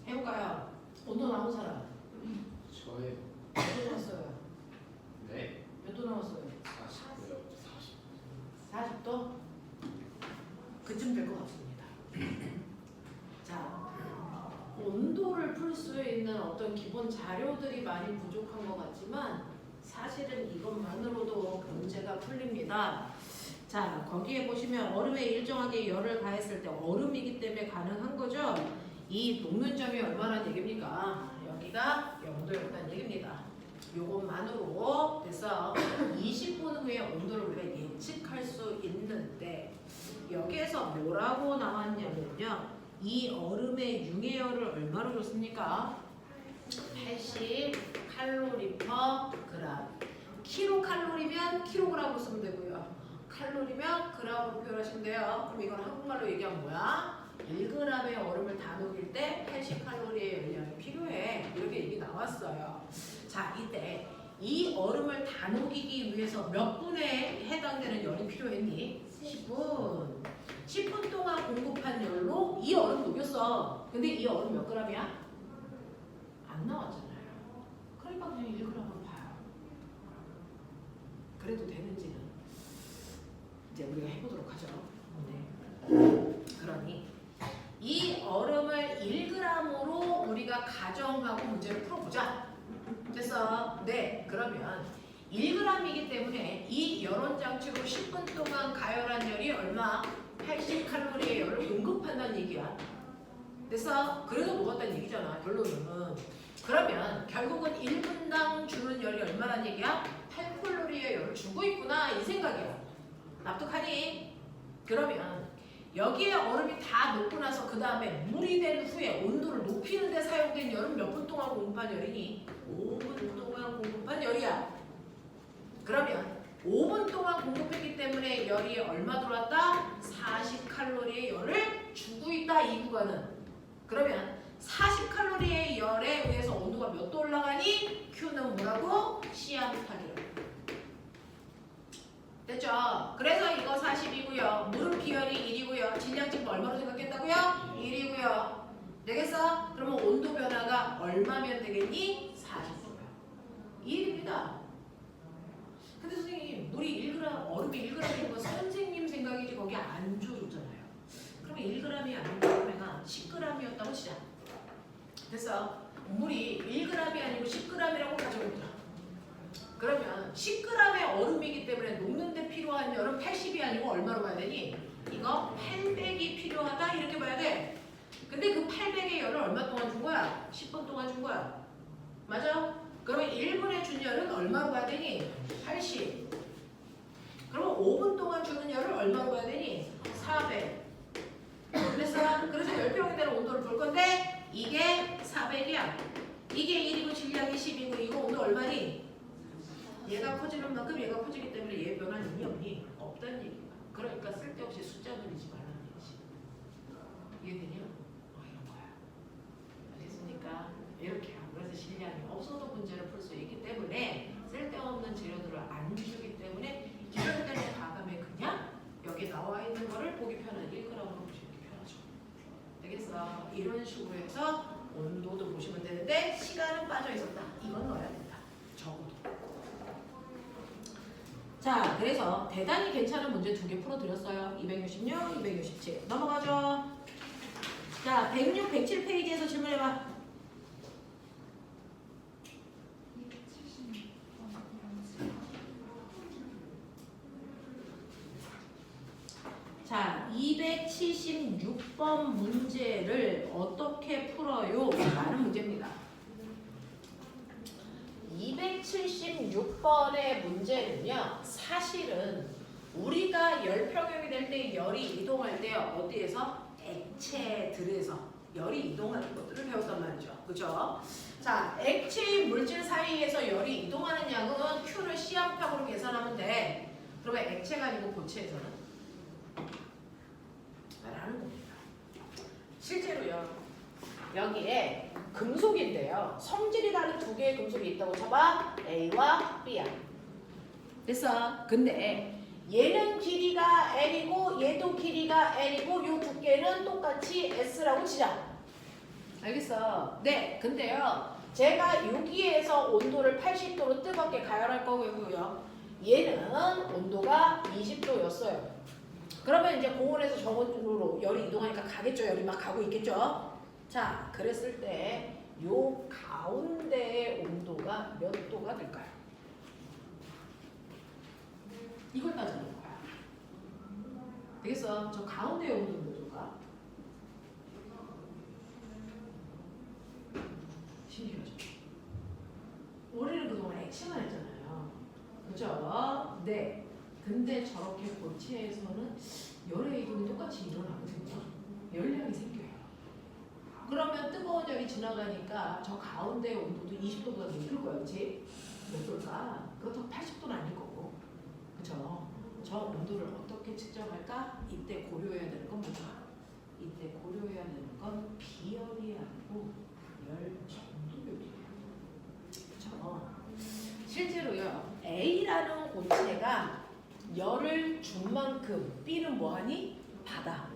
해볼까요? 온도 나온 사람 저의 몇 도 나왔어요? 네 몇 도 나왔어요? 40도요. 40도? 그쯤 될 것 같습니다. 자, 온도를 풀 수 있는 어떤 기본 자료들이 많이 부족한 것 같지만 사실은 이것만으로도 문제가 풀립니다. 자, 거기에 보시면 얼음에 일정하게 열을 가했을 때 얼음이기 때문에 가능한 거죠. 이 녹는 점이 얼마나 얘기입니까? 여기가 0도였다는 얘기입니다. 요것만으로 그래서 20분 후에 온도를 우리가 예측할 수 있는데 여기에서 뭐라고 나왔냐면요. 이 얼음의 융해열을 얼마로 줬습니까? 80 칼로리 퍼 그램. 킬로칼로리면 킬로그램으로 쓰면 되고요. 칼로리면 그램으로 표현하시면 돼요. 그럼 이건 한국말로 얘기하면 뭐야? 1g의 얼음을 다 녹일 때 80칼로리의 열량이 필요해. 이렇게 얘기 나왔어요. 자, 이때 이 얼음을 다 녹이기 위해서 몇 분에 해당되는 열이 필요했니? 10분. 10분 동안 공급한 열로 이 얼음 녹였어. 근데 이 얼음 몇 g이야? 안 나왔잖아요. 그러니까 그냥 1g으로 봐요. 그래도 되는지는 이제 우리가 해보도록 하죠. 네. 그러니 이 얼음을 1g으로 우리가 가정하고 문제를 풀어보자. 됐어? 네. 그러면 1g이기 때문에 이 열원장치로 10분 동안 가열한 열이 얼마? 80칼로리의 열을 공급한다는 얘기야. 됐어? 그래도 녹았다는 얘기잖아. 결론은. 그러면 결국은 1분당 주는 열이 얼마란 얘기야? 8칼로리의 열을 주고 있구나 이 생각이야. 납득하니? 그러면 여기에 얼음이 다 녹고 나서 그 다음에 물이 된 후에 온도를 높이는 데 사용된 열은 몇 분 동안 공급한 열이니? 5분 동안 공급한 열이야. 그러면 5분 동안 공급했기 때문에 열이 얼마 들어왔다? 40칼로리의 열을 주고 있다 이 구간은. 그러면 40칼로리의 열에 의해서 온도가 몇 도 올라가니? Q는 뭐라고? C암타기로. 됐죠? 그래서 이거 40이고요. 물은 비열이 1이고요. 질량증도 얼마로 생각했다고요? 1이고요. 되겠어? 그러면 온도 변화가 얼마면 되겠니? 40도요. 1입니다. 근데 선생님 물이 1g, 얼음이 1g인 건 선생님 생각이지 거기 안 줘줬잖아요. 그러면 1g이 아니고 10g이었다고 치자. 됐어? 물이 1g이 아니고 10g이라고 가져오자. 그러면 10g의 얼음이기 때문에 녹는데 필요한 열은 80이 아니고 얼마로 봐야 되니? 이거 800이 필요하다 이렇게 봐야 돼. 근데 그 800의 열을 얼마 동안 준 거야? 10분 동안 준 거야. 맞아? 그러면 1분에 준 열은 얼마로 봐야 되니? 80. 그러면 5분 동안 주는 열을 얼마로 봐야 되니? 400. 그래서 10평에 대한 온도를 볼 건데 이게 400이야. 이게 1이고 질량이 10이고 이거 온도 얼마니? 얘가 커지는 만큼 얘가 커지기 때문에 얘 변화는 있니 없니? 없다는 얘기야. 그러니까 쓸데없이 숫자 그리지 말라는 얘기지. 이해되냐? 이런 거야. 알겠습니까? 이렇게 하고 그래서 질량이 없어도 문제를 풀 수 있기 때문에 쓸데없는 재료들을 안 주기 때문에 이럴 때는 과감히 그냥 여기 나와 있는 거를 보기 편한 1g으로 보시는 게 편하죠. 되겠어? 이런 식으로 해서 온도도 보시면 되는데 시간은 빠져 있었다. 이건 넣어야 된다. 적어도. 자, 그래서 대단히 괜찮은 문제 2개 풀어드렸어요. 266, 267. 넘어가죠. 자, 106, 107페이지에서 질문해봐. 자, 276번 문제를 어떻게 풀어요? 라는 문제입니다. 276번의 문제는요, 사실은 우리가 열평형이 될 때 열이 이동할 때 어디에서? 액체들에서 열이 이동하는 것들을 배웠단 말이죠. 그죠? 자, 액체의 물질 사이에서 열이 이동하는 양은 Q를 C암탑으로 계산하면 돼. 그러면 액체가 아니고 고체에서는? 라는 겁니다. 실제로요, 여기에 금속인데요. 성질이 다른 2개의 금속이 있다고 쳐봐. A와 B야. 됐어? 근데 얘는 길이가 L이고 얘도 길이가 L이고 요 두께는 똑같이 S라고 치자. 알겠어? 네, 근데요. 제가 여기에서 온도를 80도로 뜨겁게 가열할 거고요. 얘는 온도가 20도였어요. 그러면 이제 고온에서 저온으로 열이 이동하니까 가겠죠. 열이 막 가고 있겠죠. 자, 그랬을 때 요 가운데의 온도가 몇 도가 될까요? 이걸 따지는 거야. 되겠어? 저 가운데의 온도는 몇 도가? 신기하죠? 우리는 그동안 액체만 했잖아요. 그죠? 네. 근데 저렇게 고체에서는 열의 이동이 똑같이 일어나거든요. 열량이 생겨요. 그러면 뜨거운 열이 지나가니까 저 가운데 온도도 20도보다 더 높을 거예요. 그치? 몇 도일까? 그렇다고 80도는 아닐 거고. 그쵸? 저 온도를 어떻게 측정할까? 이때 고려해야 되는 건 뭐죠? 이때 고려해야 되는 건 비열이 아니고 열 전도율이에요. 그쵸? 실제로요. A라는 고체가 열을 준 만큼 B는 뭐하니? 받아.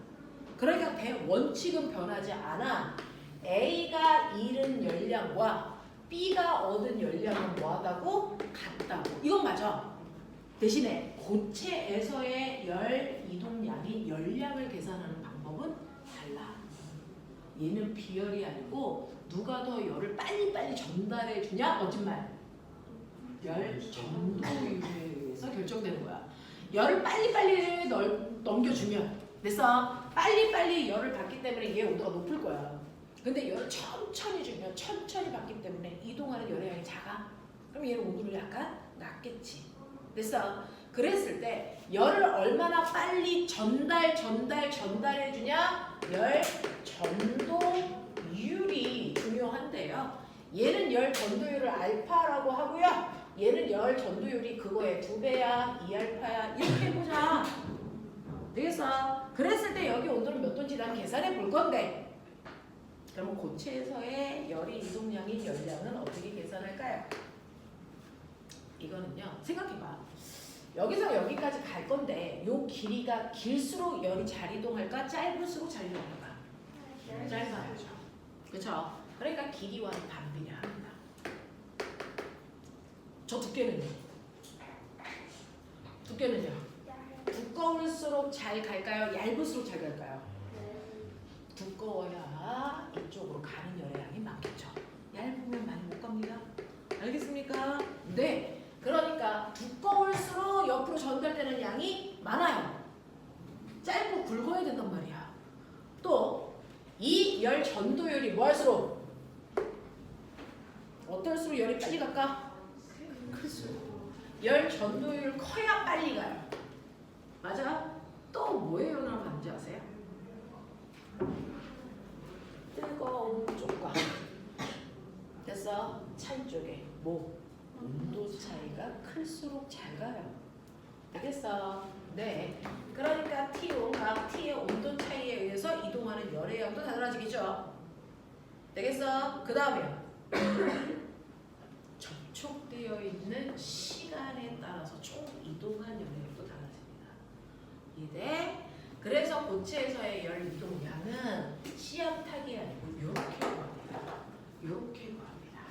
그러니까 대원칙은 변하지 않아. A가 잃은 열량과 B가 얻은 열량은 뭐하다고? 같다고. 이건 맞아. 대신에 고체에서의 열 이동량이 열량을 계산하는 방법은 달라. 얘는 비열이 아니고 누가 더 열을 빨리빨리 전달해 주냐? 거짓말. 열 전도율에 의해서 결정되는 거야. 열을 빨리빨리 넘겨주면 됐어. 빨리빨리 열을 받기 때문에 얘 온도가 높을 거야. 근데 열을 천천히 주면 천천히 받기 때문에 이동하는 열의 양이 작아. 그럼 얘는 온도를 약간 낮겠지. 됐어. 그랬을 때 열을 얼마나 빨리 전달해 주냐? 열 전도율이 중요한데요. 얘는 열 전도율을 알파라고 하고요. 얘는 열 전도율이 그거의 2배야, 2알파야 이렇게 해보자. 되겠어? 그랬을 때 여기 온도는 몇 도인지 난 계산해 볼 건데 그러면 고체에서의 열이 이동량인 열량은 어떻게 계산할까요? 이거는요. 생각해봐. 여기서 여기까지 갈 건데 요 길이가 길수록 열이 잘 이동할까? 짧을수록 잘 이동할까? 짧아야죠. 그렇죠? 그러니까 길이와는 반비례합니다. 저 두께는요? 두께는요? 두꺼울수록 잘 갈까요? 얇을수록 잘 갈까요? 두꺼워야 이쪽으로 가는 열의 양이 많겠죠. 얇으면 많이 못 갑니다. 알겠습니까? 네. 그러니까 두꺼울수록 옆으로 전달되는 양이 많아요. 짧고 굵어야 된단 말이야. 또 이 열 전도율이 뭐 할수록? 어떨수록 열이 빨리 갈까? 클수록. 열 전도율 커야 빨리 가요. 맞아? 또 뭐에 일어나는지 아세요? 뜨거운 쪽과 됐어? 찬 쪽에 뭐? 온도 차이가 클수록 잘 가요. 알겠어? 네. 그러니까 T1과 T의 온도 차이에 의해서 이동하는 열의 양도 달라지겠죠? 되겠어? 그 다음에 접촉되어 있는 시간에 따라서 총 이동한 열의 양도 달라집니다. 이해돼? 그래서 고체에서의 열 이동량은 시합탁이 아니고 이렇게 구합니다. 이렇게 구합니다.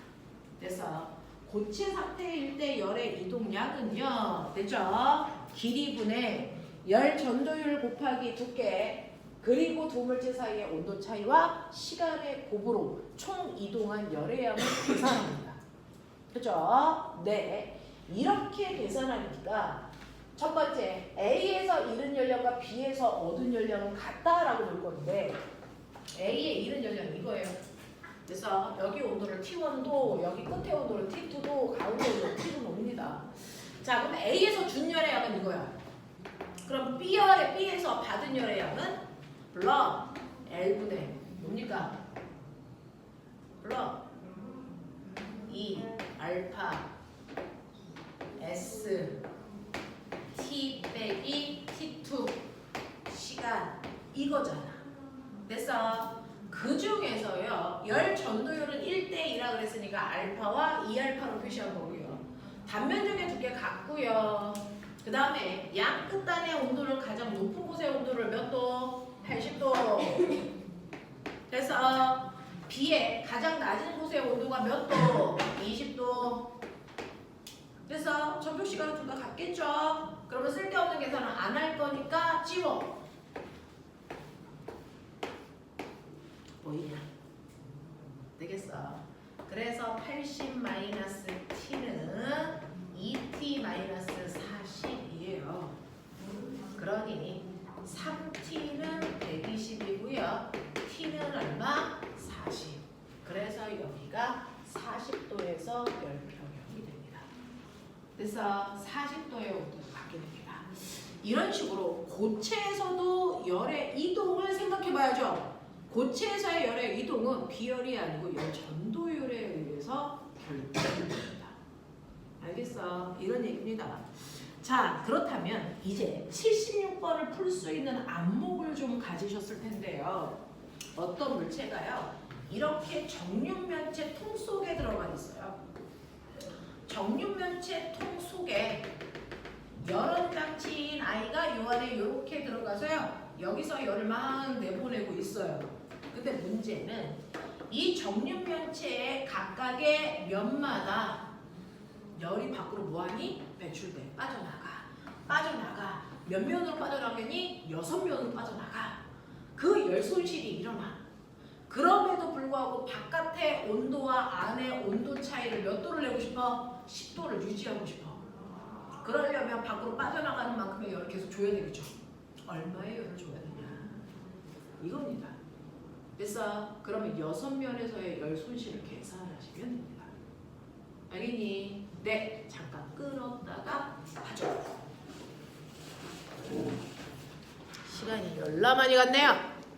그래서 고체 상태일 때 열의 이동량은요. 됐죠? 길이분의 열 전도율 곱하기 두께 그리고 두 물질 사이의 온도 차이와 시간의 곱으로 총 이동한 열의 양을 계산합니다. 그죠? 네. 이렇게 계산하니까 첫 번째 A에서 잃은 열량과 B에서 얻은 열량은 같다라고 볼 건데 A의 잃은 열량은 이거예요. 그래서 여기 온도를 T1도 여기 끝에 온도를 T2도 가운데 온도를 T2도 옵니다. 자, 그럼 A에서 준 열의 양은 이거야. 그럼 B에서 받은 열의 양은 블럭 L분의 뭡니까? 블럭 2 알파 S T 빼기 T2 시간 이거잖아. 됐어? 그 중에서요 열 전도율은 1대2라 그랬으니까 알파와 2알파로 표시한 거고요. 단면적의 두께 같고요. 그 다음에 양 끝단의 온도를 가장 높은 곳의 온도를 몇 도? 80도. 그래서 B의 가장 낮은 곳의 온도가 몇 도? 20도. 그래서 전표 시간은 둘 다 같겠죠? 그러면 쓸데없는 계산은 안 할 거니까 지워. 보이냐? 되겠어. 그래서 80-t는 2t-40이에요. 그러니 3t는 120이고요. t는 얼마? 40. 그래서 여기가 40도에서 열평형이 됩니다. 그래서 40도의 온도가 갖게 됩니다. 이런 식으로 고체에서도 열의 이동을 생각해 봐야죠. 고체에서의 열의 이동은 비열이 아니고 열 전도율에 의해서 결정됩니다. 알겠어? 이런 얘기입니다. 자, 그렇다면 이제 76번을 풀 수 있는 안목을 좀 가지셨을 텐데요. 어떤 물체가요? 이렇게 정육면체 통 속에 들어가 있어요. 정육면체 통 속에 열원장치인 아이가 요 안에 이렇게 들어가서요. 여기서 열을 막 내보내고 있어요. 근데 문제는 이 정육면체의 각각의 면마다 열이 밖으로 뭐하니? 배출돼. 빠져나가. 몇 면으로 빠져나가니? 6면으로 빠져나가. 그 열 손실이 일어나. 그럼에도 불구하고 바깥의 온도와 안의 온도 차이를 몇 도를 내고 싶어? 10도를 유지하고 싶어. 그러려면 밖으로 빠져나가는 만큼의 열을 계속 줘야 되겠죠. 얼마의 열을 줘야 되냐. 이겁니다. 그래서 그러면 6면에서의 열 손실을 계산하시면 됩니다. 알겠니? 네. 잠깐 끊었다가 하죠. 시간이 열나 많이 갔네요.